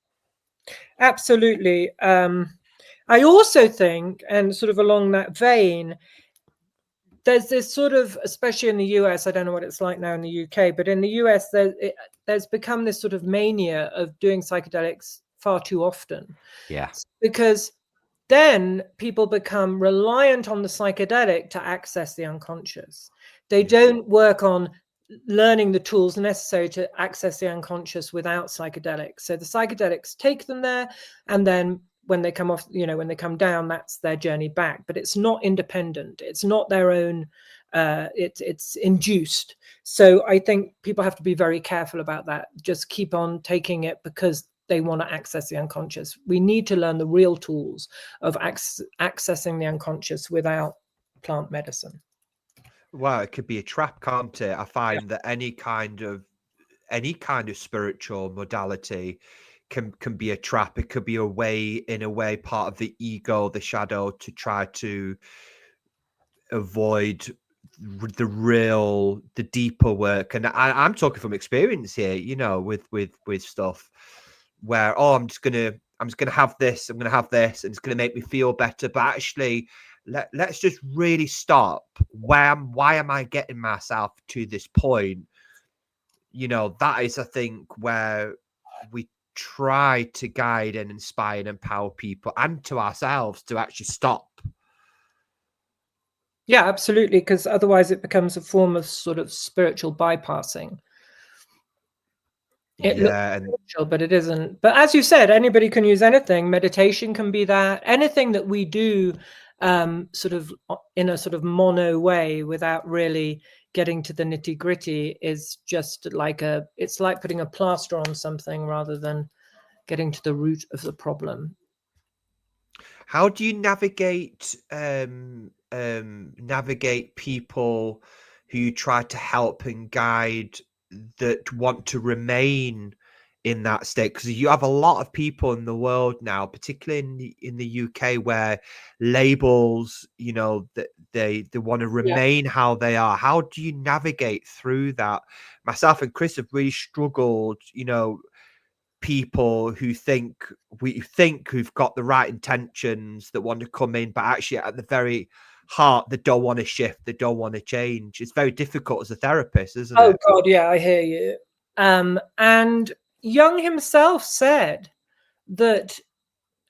Absolutely. I also think, and sort of along that vein, there's this sort of, especially in the US, I don't know what it's like now in the UK, but in the US, there's become this sort of mania of doing psychedelics far too often. Yeah. Because then people become reliant on the psychedelic to access the unconscious. They don't work on learning the tools necessary to access the unconscious without psychedelics. So the psychedelics take them there, and then when they come off, when they come down, that's their journey back. But it's not independent. It's not their own. It's induced. So I think people have to be very careful about that. Just keep on taking it because they want to access the unconscious. We need to learn the real tools of accessing the unconscious without plant medicine. Well, it could be a trap, can't it? I find that any kind of spiritual modality can be a trap. It could be in a way, part of the ego, the shadow, to try to avoid the deeper work. And I'm talking from experience here, with stuff where, I'm just gonna have this, and it's gonna make me feel better. But actually, let's just really stop. Why am I getting myself to this point? That is, I think, where we try to guide and inspire and empower people, and to ourselves, to actually stop. Yeah, absolutely. Because otherwise it becomes a form of sort of spiritual bypassing. It looks spiritual, but it isn't. But as you said, anybody can use anything. Meditation can be that. Anything that we do sort of in a sort of mono way without really getting to the nitty gritty is just like it's like putting a plaster on something rather than getting to the root of the problem. How do you navigate people who you try to help and guide that want to remain in that state? Because you have a lot of people in the world now, particularly in the UK, where labels, that they want to remain how they are. How do you navigate through that? Myself and Chris have really struggled, people who who've got the right intentions, that want to come in, but actually at the very heart, they don't want to shift, they don't want to change. It's very difficult as a therapist, isn't it? Oh God, yeah, I hear you. And Jung himself said that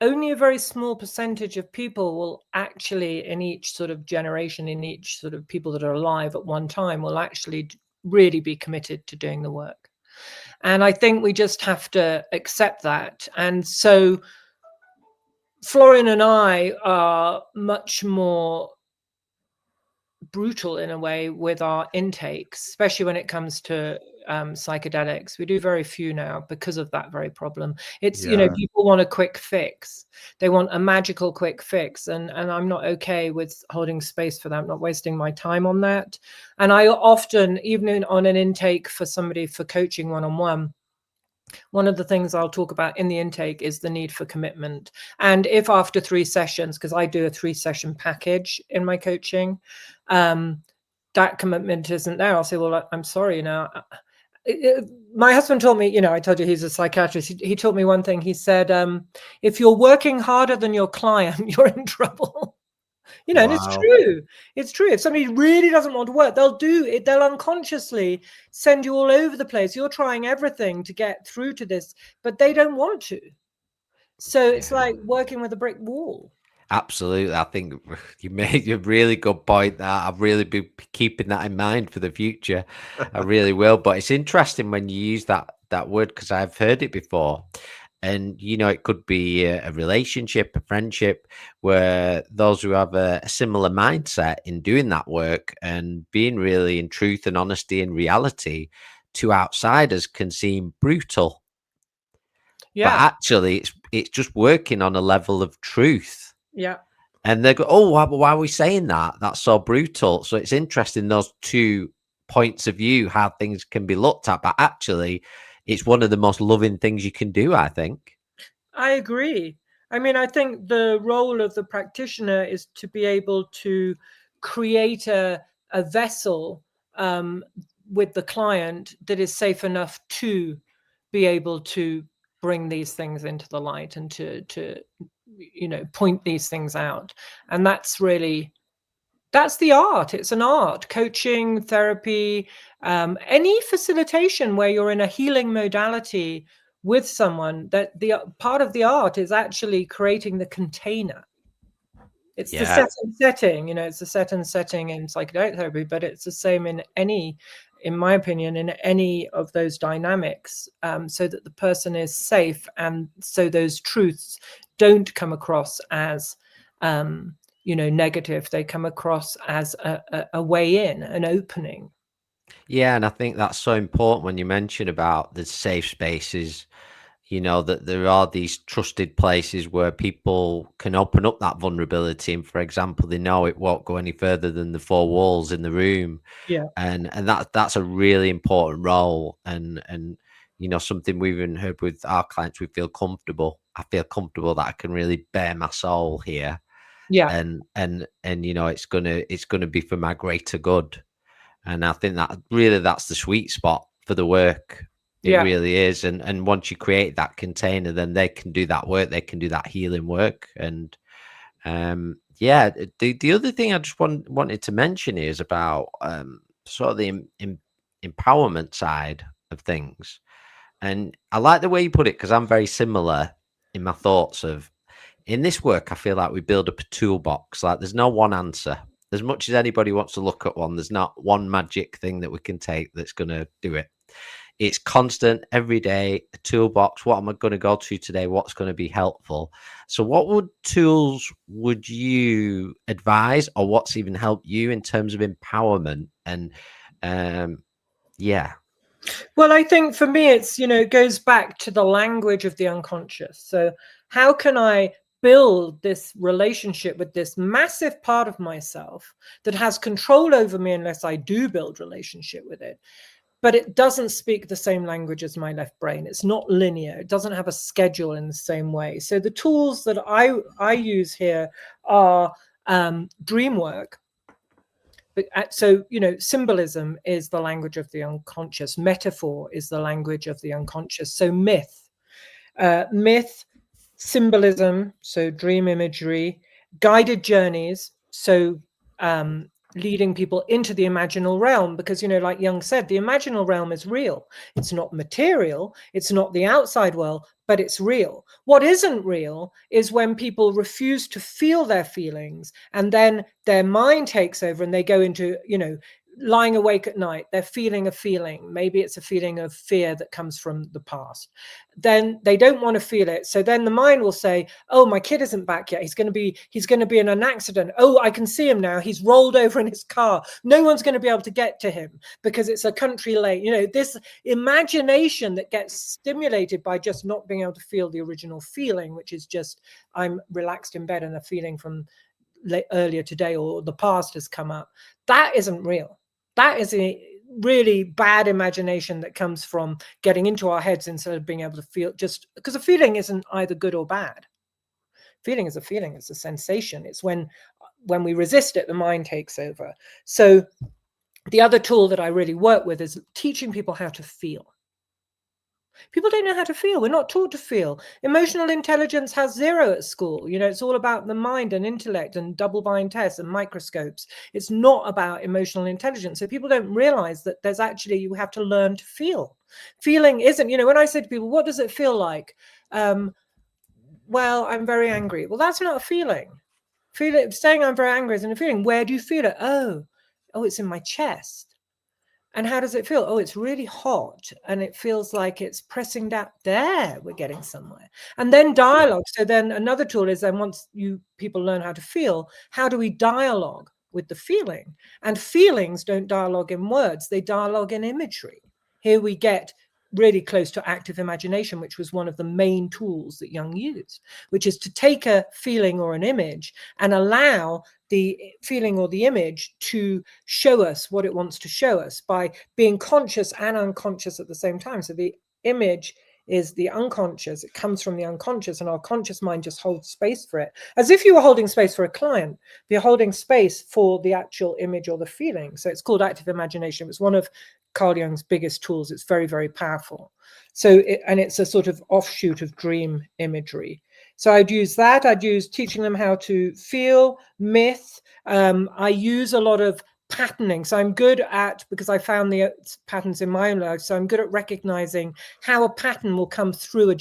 only a very small percentage of people will actually, in each sort of generation, in each sort of people that are alive at one time, will actually really be committed to doing the work. And I think we just have to accept that. And so Florian and I are much more brutal in a way with our intakes, especially when it comes to psychedelics. We do very few now because of that very problem. It's, people want a quick fix. They want a magical quick fix. And I'm not okay with holding space for that. I'm not wasting my time on that. And I often, even on an intake for somebody for coaching one-on-one, one of the things I'll talk about in the intake is the need for commitment. And if after 3 sessions, because I do a 3-session package in my coaching, that commitment isn't there, I'll say, well, I'm sorry, my husband told me, I told you he's a psychiatrist. He taught me one thing. He said, if you're working harder than your client, you're in trouble. And it's true. It's true. If somebody really doesn't want to work, they'll do it. They'll unconsciously send you all over the place. You're trying everything to get through to this, but they don't want to. So it's like working with a brick wall. Absolutely. I think you made a really good point there. I've really been keeping that in mind for the future. I really will. But it's interesting when you use that word, because I've heard it before. And, it could be a relationship, a friendship, where those who have a similar mindset in doing that work and being really in truth and honesty and reality to outsiders can seem brutal. Yeah. But actually, it's just working on a level of truth. Yeah. And they go, oh, why are we saying that? That's so brutal. So it's interesting, those two points of view, how things can be looked at. But actually, it's one of the most loving things you can do, I think. I agree. I mean, I think the role of the practitioner is to be able to create a vessel with the client that is safe enough to be able to bring these things into the light and to point these things out. And that's the art. It's an art. Coaching, therapy, any facilitation where you're in a healing modality with someone, that the part of the art is actually creating the container. It's the set and setting, it's the set and setting in psychedelic therapy, but it's the same in my opinion, in any of those dynamics, so that the person is safe, and so those truths don't come across as negative. They come across as a way in, an opening. Yeah, and I think that's so important when you mention about the safe spaces, that there are these trusted places where people can open up that vulnerability. And for example, they know it won't go any further than the 4 walls in the room. Yeah. And that's a really important role. And something we've even heard with our clients, we feel comfortable. I feel comfortable that I can really bare my soul here. Yeah. And it's gonna be for my greater good. And I think that's the sweet spot for the work. It really is. And once you create that container, then they can do that work. They can do that healing work. And the other thing I just wanted to mention is about sort of the empowerment side of things. And I like the way you put it, because I'm very similar in my thoughts of, in this work, I feel like we build up a toolbox. Like there's no one answer. As much as anybody wants to look at one, there's not one magic thing that we can take that's going to do it. It's constant, every day, a toolbox. What am I going to go to today? What's going to be helpful? So what tools would you advise, or what's even helped you in terms of empowerment? And Well, I think for me, it's, it goes back to the language of the unconscious. So how can I build this relationship with this massive part of myself that has control over me unless I do build relationship with it? But it doesn't speak the same language as my left brain. It's not linear. It doesn't have a schedule in the same way. So the tools that I use here are dream work. So, symbolism is the language of the unconscious. Metaphor is the language of the unconscious. So myth, symbolism, so dream imagery, guided journeys, so leading people into the imaginal realm, because, like Jung said, the imaginal realm is real. It's not material. It's not the outside world, but it's real. What isn't real is when people refuse to feel their feelings, and then their mind takes over and they go into, lying awake at night, they're feeling a feeling. Maybe it's a feeling of fear that comes from the past. Then they don't want to feel it. So then the mind will say, oh, my kid isn't back yet. He's going to be in an accident. Oh, I can see him now. He's rolled over in his car. No one's going to be able to get to him because it's a country lane. You know, this imagination that gets stimulated by just not being able to feel the original feeling, which is just, I'm relaxed in bed and a feeling from earlier today or the past has come up. That isn't real. That is a really bad imagination that comes from getting into our heads instead of being able to feel, just because a feeling isn't either good or bad. Feeling is a feeling, it's a sensation. It's when we resist it, the mind takes over. So the other tool that I really work with is teaching people how to feel. People don't know how to feel. We're not taught to feel. Emotional intelligence has 0 at school. You know, it's all about the mind and intellect and double-blind tests and microscopes. It's not about emotional intelligence. So people don't realize that there's actually, you have to learn to feel. Feeling isn't, you know, when I say to people, what does it feel like? Well, I'm very angry. Well, that's not a feeling. Saying I'm very angry isn't a feeling. Where do you feel it? Oh, it's in my chest. And how does it feel? Oh, it's really hot and it feels like it's pressing down. There, we're getting somewhere. And then dialogue. So then another tool is then once people learn how to feel, how do we dialogue with the feeling? And feelings don't dialogue in words, they dialogue in imagery. Here we get really close to active imagination, which was one of the main tools that Jung used, which is to take a feeling or an image and allow the feeling or the image to show us what it wants to show us by being conscious and unconscious at the same time. So the image is the unconscious, it comes from the unconscious, and our conscious mind just holds space for it. As if you were holding space for a client, you're holding space for the actual image or the feeling. So it's called active imagination. It's one of Carl Jung's biggest tools. It's very, very powerful. So, it's a sort of offshoot of dream imagery. So I'd use that. I'd use teaching them how to feel, myth. I use a lot of patterning. So I'm good at, because I found the patterns in my own life, so I'm good at recognizing how a pattern will come through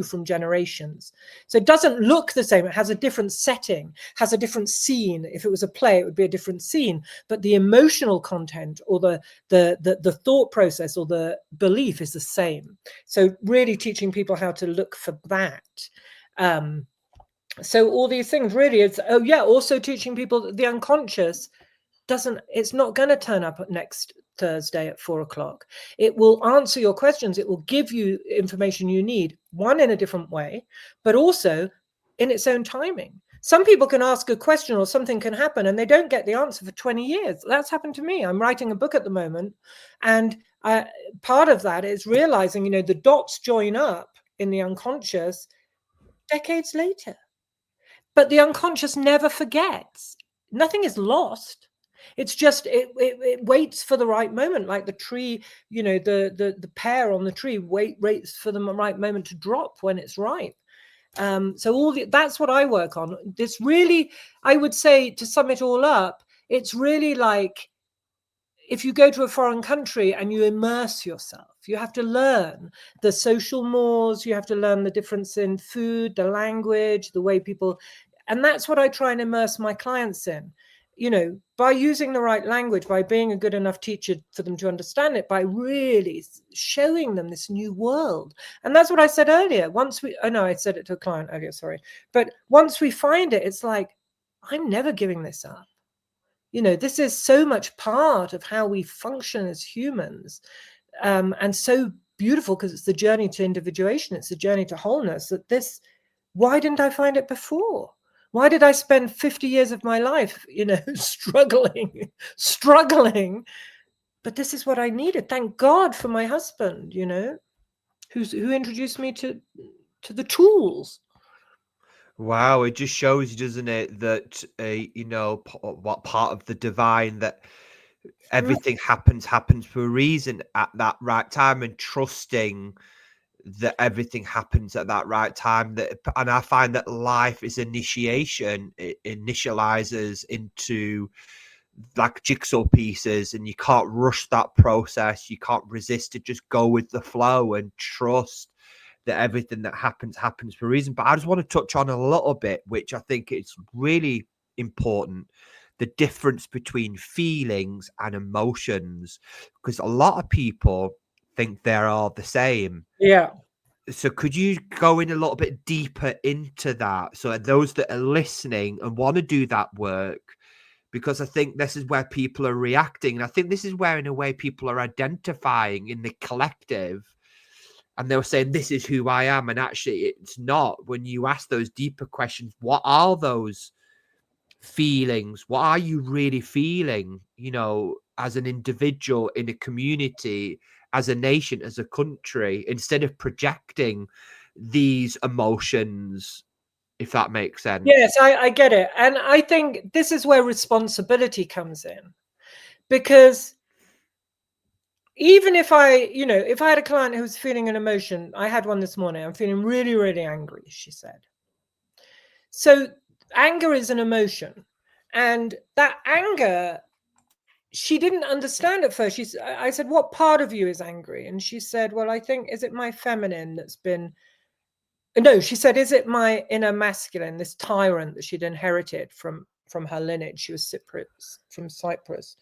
from generations. So it doesn't look the same. It has a different setting, has a different scene. If it was a play, it would be a different scene, but the emotional content or the thought process or the belief is the same. So really teaching people how to look for that. So all these things really is, also teaching people that the unconscious it's not going to turn up next Thursday at 4 o'clock. It will answer your questions. It will give you information you need, one in a different way, but also in its own timing. Some people can ask a question or something can happen and they don't get the answer for 20 years. That's happened to me. I'm writing a book at the moment. And part of that is realizing, the dots join up in the unconscious decades later. But the unconscious never forgets. Nothing is lost. It's just it waits for the right moment, like the tree, the pear on the tree waits for the right moment to drop when it's ripe. So that's what I work on. This really, I would say, to sum it all up, it's really like if you go to a foreign country and you immerse yourself, you have to learn the social mores, you have to learn the difference in food, the language, the way people, and that's what I try and immerse my clients in. By using the right language, by being a good enough teacher for them to understand it, by really showing them this new world. And that's what I said earlier. I said it to a client earlier, sorry. But once we find it, it's like, I'm never giving this up. This is so much part of how we function as humans. And so beautiful because it's the journey to individuation. It's the journey to wholeness why didn't I find it before? Why did I spend 50 years of my life, struggling? But this is what I needed. Thank God for my husband, who introduced me to the tools. Wow, it just shows you, doesn't it, that what part of the divine, that everything happens for a reason at that right time, and trusting that everything happens at that right time. And I find that life is initiation. It initializes into like jigsaw pieces, and you can't rush that process. You can't resist it. Just go with the flow and trust that everything that happens for a reason. But I just want to touch on a little bit, which I think is really important, the difference between feelings and emotions, because a lot of people think they're all the same. Yeah. So could you go in a little bit deeper into that? So those that are listening and want to do that work, because I think this is where people are reacting. And I think this is where, in a way, people are identifying in the collective. And they were saying, this is who I am. And actually, it's not. When you ask those deeper questions, what are those feelings? What are you really feeling, you know, as an individual, in a community, as a nation, as a country, instead of projecting these emotions, if that makes sense? Yes, I get it. And I think this is where responsibility comes in, because even if if I had a client who was feeling an emotion, I had one this morning, I'm feeling really, really angry, she said. So anger is an emotion, and that anger, she didn't understand at first. I said, what part of you is angry? And she said, well, I think, is it my feminine that's been, no, she said, is it my inner masculine, this tyrant that she'd inherited from her lineage? She was from Cyprus.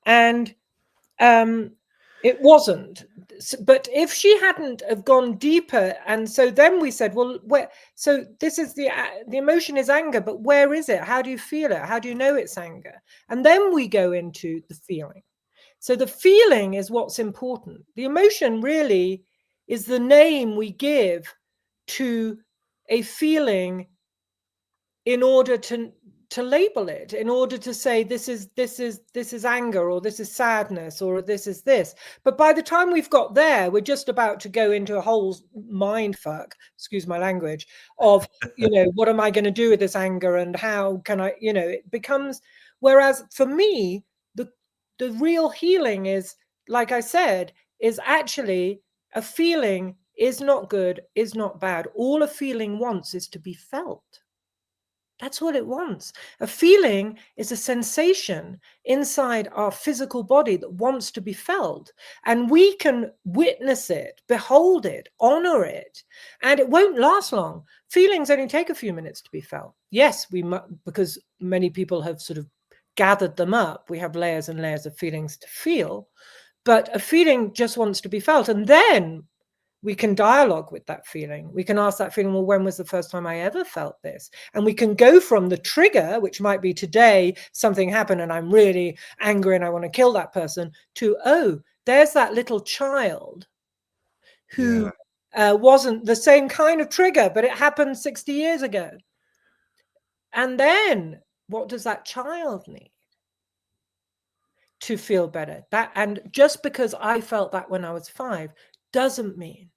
And it wasn't. But if she hadn't have gone deeper, and so then we said, well, so this is the emotion is anger, but where is it? How do you feel it? How do you know it's anger? And then we go into the feeling. So the feeling is what's important. The emotion really is the name we give to a feeling in order to label it, in order to say this is anger, or this is sadness, or this is this. But by the time we've got there, we're just about to go into a whole mind fuck, excuse my language, of what am I going to do with this anger, and how can I, it becomes, whereas for me, the real healing is, like I said, is actually a feeling is not good, is not bad. All a feeling wants is to be felt. That's what it wants. A feeling is a sensation inside our physical body that wants to be felt. And we can witness it, behold it, honor it, and it won't last long. Feelings only take a few minutes to be felt. Yes, because many people have sort of gathered them up. We have layers and layers of feelings to feel, but a feeling just wants to be felt. And then we can dialogue with that feeling. We can ask that feeling, well, when was the first time I ever felt this? And we can go from the trigger, which might be today, something happened and I'm really angry and I want to kill that person, to, oh, there's that little child who wasn't the same kind of trigger, but it happened 60 years ago. And then what does that child need to feel better? And just because I felt that when I was 5 doesn't mean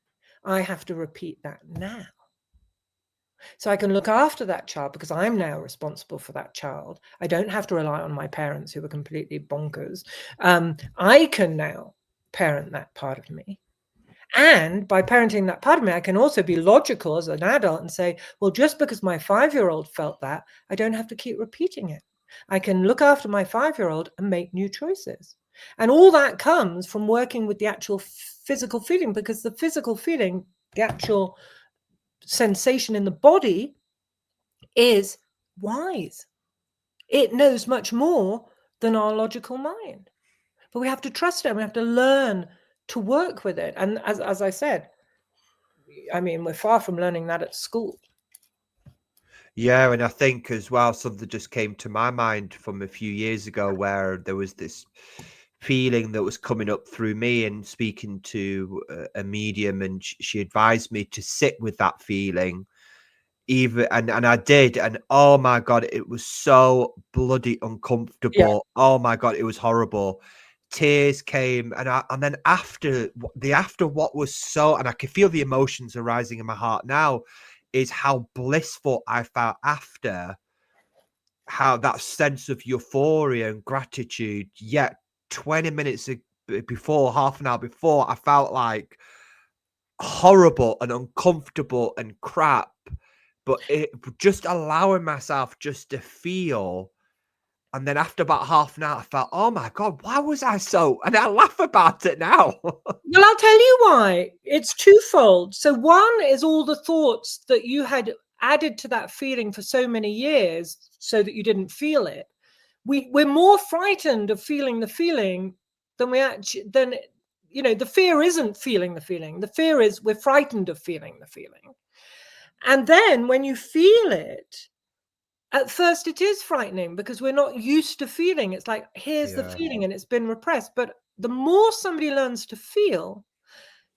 I have to repeat that now. So I can look after that child because I'm now responsible for that child. I don't have to rely on my parents who were completely bonkers. I can now parent that part of me. And by parenting that part of me, I can also be logical as an adult and say, well, just because my 5-year-old felt that, I don't have to keep repeating it. I can look after my 5-year-old and make new choices. And all that comes from working with the actual physical feeling, because the physical feeling, the actual sensation in the body, is wise. It knows much more than our logical mind. But we have to trust it. We have to learn to work with it. And as I said, I mean, we're far from learning that at school. Yeah, and I think as well, something just came to my mind from a few years ago where there was this feeling that was coming up through me, and speaking to a medium, and she advised me to sit with that feeling. And I did, and oh my God, it was so bloody uncomfortable. Oh my God, it was horrible. Tears came, and then after what was so, and I can feel the emotions arising in my heart now, is how blissful I felt after, how that sense of euphoria and gratitude. Yet 20 minutes before, half an hour before, I felt like horrible and uncomfortable and crap. But it just allowing myself just to feel. And then after about half an hour, I felt, oh my God, why was I so? And I laugh about it now. Well, I'll tell you why. It's twofold. So one is all the thoughts that you had added to that feeling for so many years so that you didn't feel it. we're more frightened of feeling the feeling than the fear isn't feeling the feeling. The fear is we're frightened of feeling the feeling. And then when you feel it, at first it is frightening because we're not used to feeling. It's like, here's the feeling and it's been repressed. But the more somebody learns to feel,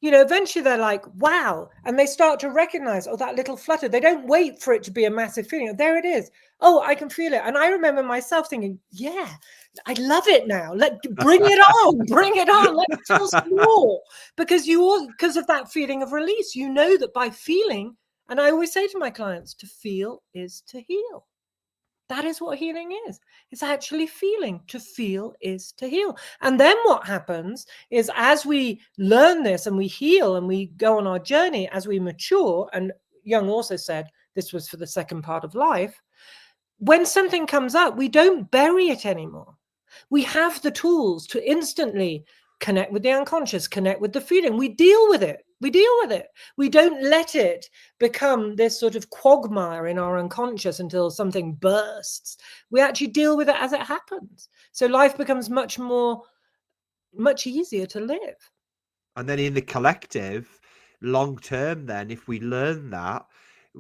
eventually they're like, wow. And they start to recognize, that little flutter. They don't wait for it to be a massive feeling. There it is. Oh, I can feel it. And I remember myself thinking, yeah, I love it now. Bring it on, bring it on. Let's feel some more. Because of that feeling of release, that by feeling, and I always say to my clients, to feel is to heal. That is what healing is. It's actually feeling. To feel is to heal. And then what happens is, as we learn this and we heal and we go on our journey, as we mature, and Jung also said this was for the second part of life, when something comes up, we don't bury it anymore. We have the tools to instantly connect with the unconscious, connect with the feeling. We deal with it. We don't let it become this sort of quagmire in our unconscious until something bursts. We actually deal with it as it happens. So life becomes much easier to live. And then in the collective, long term, then if we learn that,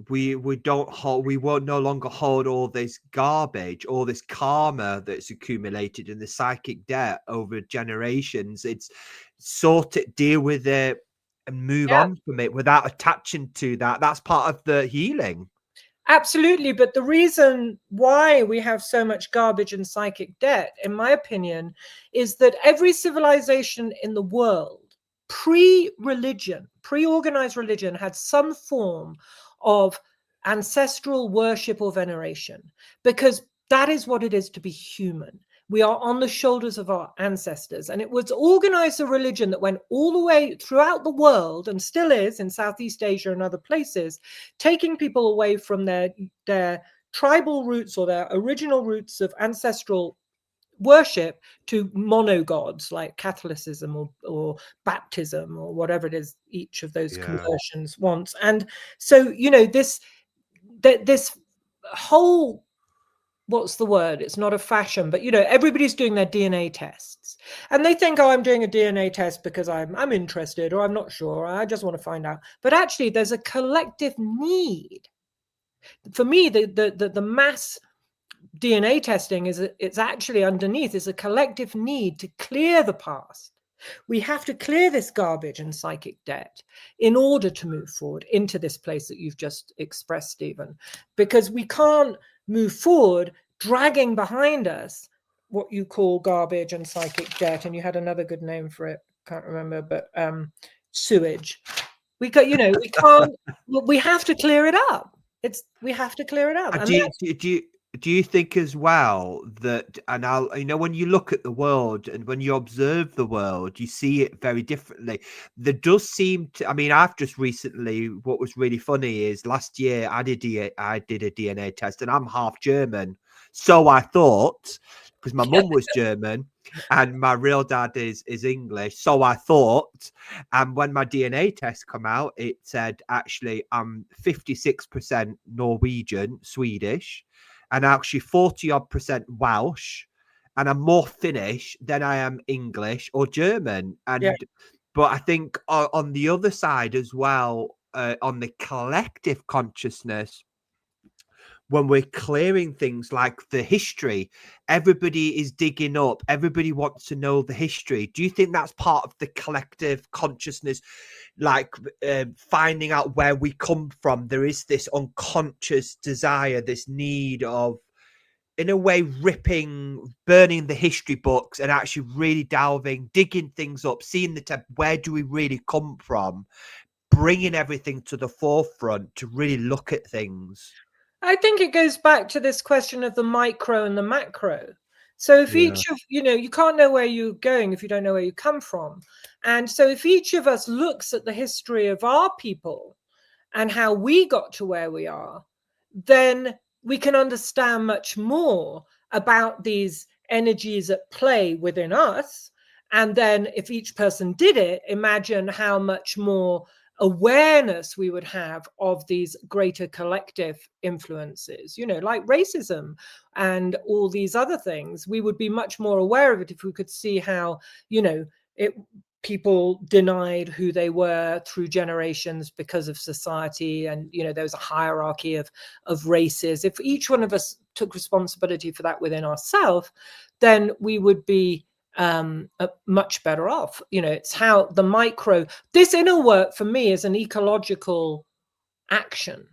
we won't no longer hold all this garbage, all this karma that's accumulated in the psychic debt over generations. It's deal with it and move on from it without attaching to that. That's part of the healing. Absolutely. But the reason why we have so much garbage and psychic debt, in my opinion, is that every civilization in the world, pre-religion, pre-organized religion, had some form of ancestral worship or veneration, because that is what it is to be human. We are on the shoulders of our ancestors. And it was organized a religion that went all the way throughout the world, and still is in Southeast Asia and other places, taking people away from their tribal roots or their original roots of ancestral worship to monogods like Catholicism or baptism or whatever it is each of those conversions wants. And so, this whole, what's the word? It's not a fashion, but everybody's doing their DNA tests, and they think, I'm doing a DNA test because I'm interested, or I'm not sure, or I just want to find out. But actually, there's a collective need. For me, the mass DNA testing it's actually underneath is a collective need to clear the past. We have to clear this garbage and psychic debt in order to move forward into this place that you've just expressed, Stephen, because we can't move forward dragging behind us what you call garbage and psychic debt. And you had another good name for it. Can't remember, but sewage. We can't, we have to clear it up. We have to clear it up. And do you think as well that, and when you look at the world and when you observe the world, you see it very differently. There does seem to, I've just recently, what was really funny is last year I did a DNA test, and I'm half German. So I thought, because my mum was German and my real dad is English. So I thought, and when my DNA test come out, it said, actually, I'm 56% Norwegian, Swedish, and actually 40% Welsh, and I'm more Finnish than I am English or German. But I think on the other side as well, on the collective consciousness, when we're clearing things like the history, everybody is digging up, everybody wants to know the history. Do you think that's part of the collective consciousness, like finding out where we come from? There is this unconscious desire, this need of, in a way, burning the history books and actually really digging things up, seeing where do we really come from, bringing everything to the forefront to really look at things. I think it goes back to this question of the micro and the macro. So if each of, you can't know where you're going if you don't know where you come from. And so if each of us looks at the history of our people and how we got to where we are, then we can understand much more about these energies at play within us. And then if each person did it, imagine how much more awareness we would have of these greater collective influences, like racism and all these other things. We would be much more aware of it if we could see how, people denied who they were through generations because of society, and there was a hierarchy of races. If each one of us took responsibility for that within ourselves, then we would be much better off. It's how the micro, this inner work for me is an ecological action,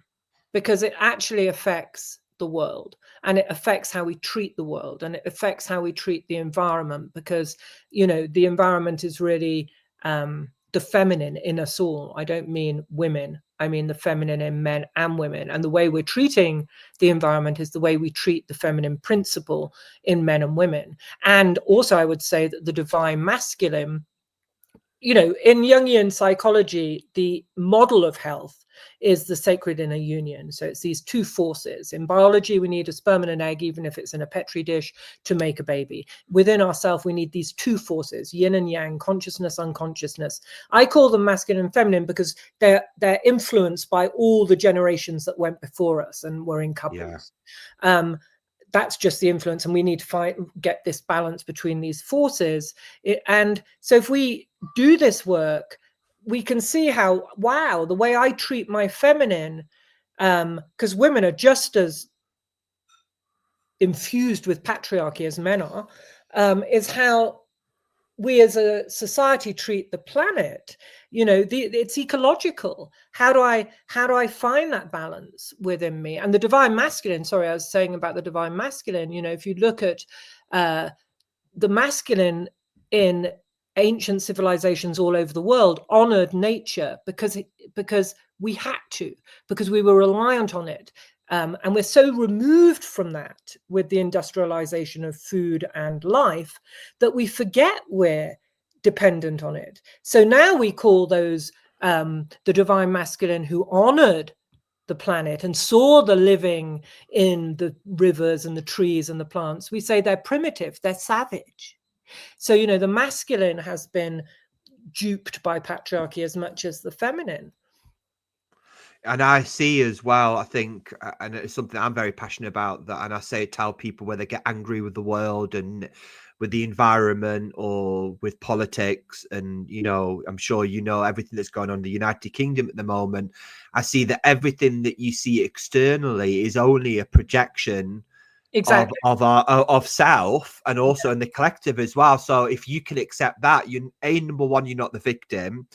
because it actually affects the world, and it affects how we treat the world, and it affects how we treat the environment, because the environment is really the feminine in us all. I don't mean women, I mean the feminine in men and women, and the way we're treating the environment is the way we treat the feminine principle in men and women. And also I would say that the divine masculine, in Jungian psychology, the model of health is the sacred inner union. So it's these two forces. In biology, we need a sperm and an egg, even if it's in a petri dish, to make a baby. Within ourselves, we need these two forces, yin and yang, consciousness, unconsciousness. I call them masculine and feminine because they're influenced by all the generations that went before us and were in couples. Yeah. That's just the influence, and we need to get this balance between these forces. And so if we do this work, we can see how, wow, the way I treat my feminine, because women are just as infused with patriarchy as men are, is how we as a society treat the planet. It's ecological. How do I find that balance within me? And the divine masculine, sorry, I was saying about the divine masculine, if you look at the masculine in ancient civilizations all over the world honored nature because we had to, because we were reliant on it. And we're so removed from that with the industrialization of food and life that we forget we're dependent on it. So now we call those the divine masculine who honored the planet and saw the living in the rivers and the trees and the plants. We say they're primitive, they're savage. So, the masculine has been duped by patriarchy as much as the feminine. And I see as well, I think, and it's something I'm very passionate about, that, and I tell people where they get angry with the world and with the environment or with politics, and I'm sure everything that's going on in the United Kingdom at the moment. I see that everything that you see externally is only a projection exactly of self, and also in the collective as well. So if you can accept that, number one, you're not the victim.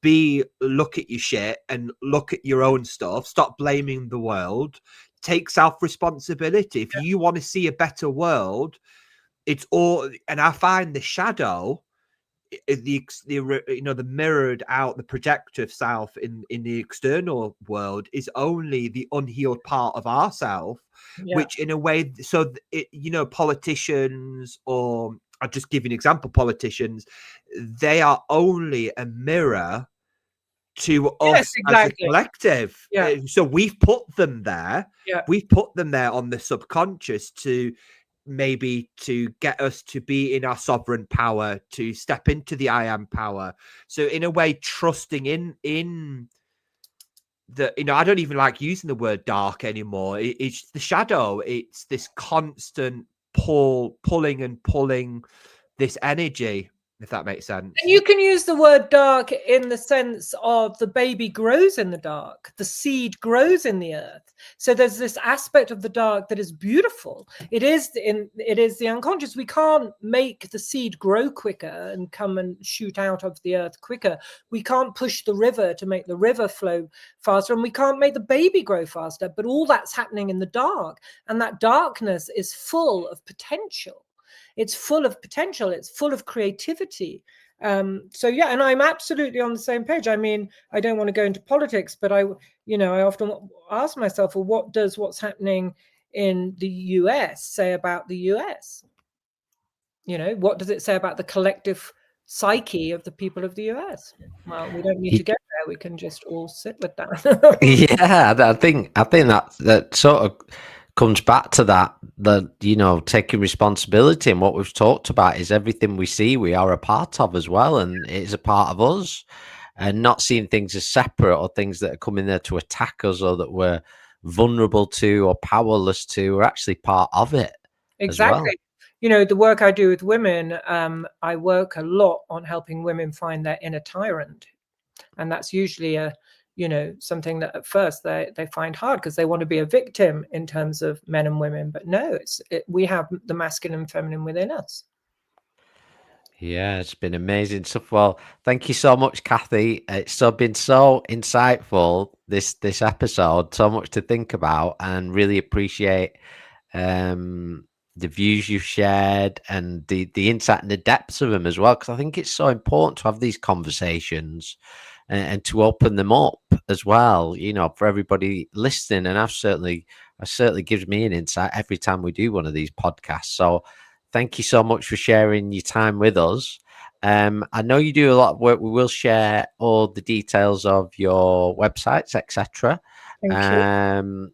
B, look at your shit and look at your own stuff. Stop blaming the world. Take self-responsibility. If you want to see a better world, it's all. And I find the shadow, the mirrored out, the projective self in the external world is only the unhealed part of ourself, which in a way, so politicians, or I'll just give you an example, politicians, they are only a mirror to us as a collective. So we've put them there. We've put them there on the subconscious to maybe to get us to be in our sovereign power, to step into the I am power. So in a way, trusting in the, I don't even like using the word dark anymore. It's the shadow. It's this constant pulling and pulling this energy, if that makes sense. And you can use the word dark in the sense of the baby grows in the dark, the seed grows in the earth. So there's this aspect of the dark that is beautiful. It is the unconscious. We can't make the seed grow quicker and come and shoot out of the earth quicker. We can't push the river to make the river flow faster, and we can't make the baby grow faster. But all that's happening in the dark, and that darkness is full of potential. It's full of potential. It's full of creativity. So yeah, and I'm absolutely on the same page. I mean, I don't want to go into politics, but I often ask myself, well, what does what's happening in the US say about the US? What does it say about the collective psyche of the people of the US? Well, we don't need to get there. We can just all sit with that. Yeah, I think that sort of comes back to that taking responsibility, and what we've talked about is everything we see we are a part of as well, and it's a part of us. and not seeing things as separate or things that are coming there to attack us or that we're vulnerable to or powerless to. We're actually part of it as well. Exactly. You know, the work I do with women, I work a lot on helping women find their inner tyrant. And that's usually something that at first they find hard because they want to be a victim in terms of men and women. But no, we have the masculine and feminine within us. Yeah, it's been amazing stuff. Well, thank you so much, Cathy. It's been so insightful, this episode, so much to think about, and really appreciate the views you've shared and the insight and the depths of them as well, because I think it's so important to have these conversations and to open them up as well, for everybody listening. And it certainly gives me an insight every time we do one of these podcasts. So thank you so much for sharing your time with us. I know you do a lot of work. We will share all the details of your websites, etc. Thank you.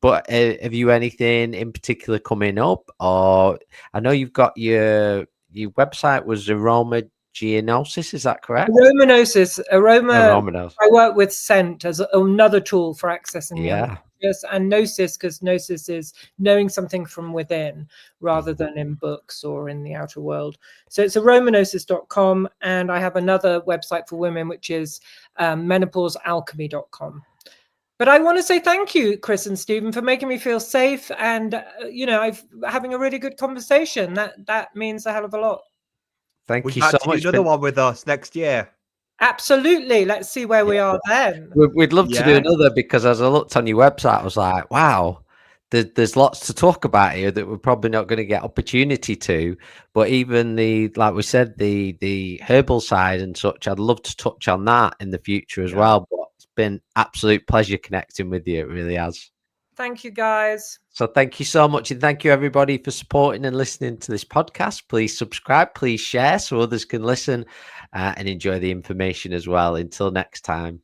But have you anything in particular coming up? Or I know you've got your website was Aromagenesis, is that correct? Aromanosis. Aromanosis. I work with scent as another tool for accessing the Yeah. unconscious, and gnosis, because gnosis is knowing something from within rather than in books or in the outer world. So it's aromanosis.com, and I have another website for women, which is menopausealchemy.com. But I want to say thank you, Chris and Stephen, for making me feel safe and having a really good conversation. That means a hell of a lot. Thank you so much. Another one with us next year. Absolutely. Let's see where we are then. We'd love to do another, because as I looked on your website, I was like, wow, there's lots to talk about here that we're probably not going to get opportunity to. But even like we said, the herbal side and such, I'd love to touch on that in the future as well. But it's been absolute pleasure connecting with you. It really has. Thank you, guys. So thank you so much. And thank you, everybody, for supporting and listening to this podcast. Please subscribe, please share so others can listen and enjoy the information as well. Until next time.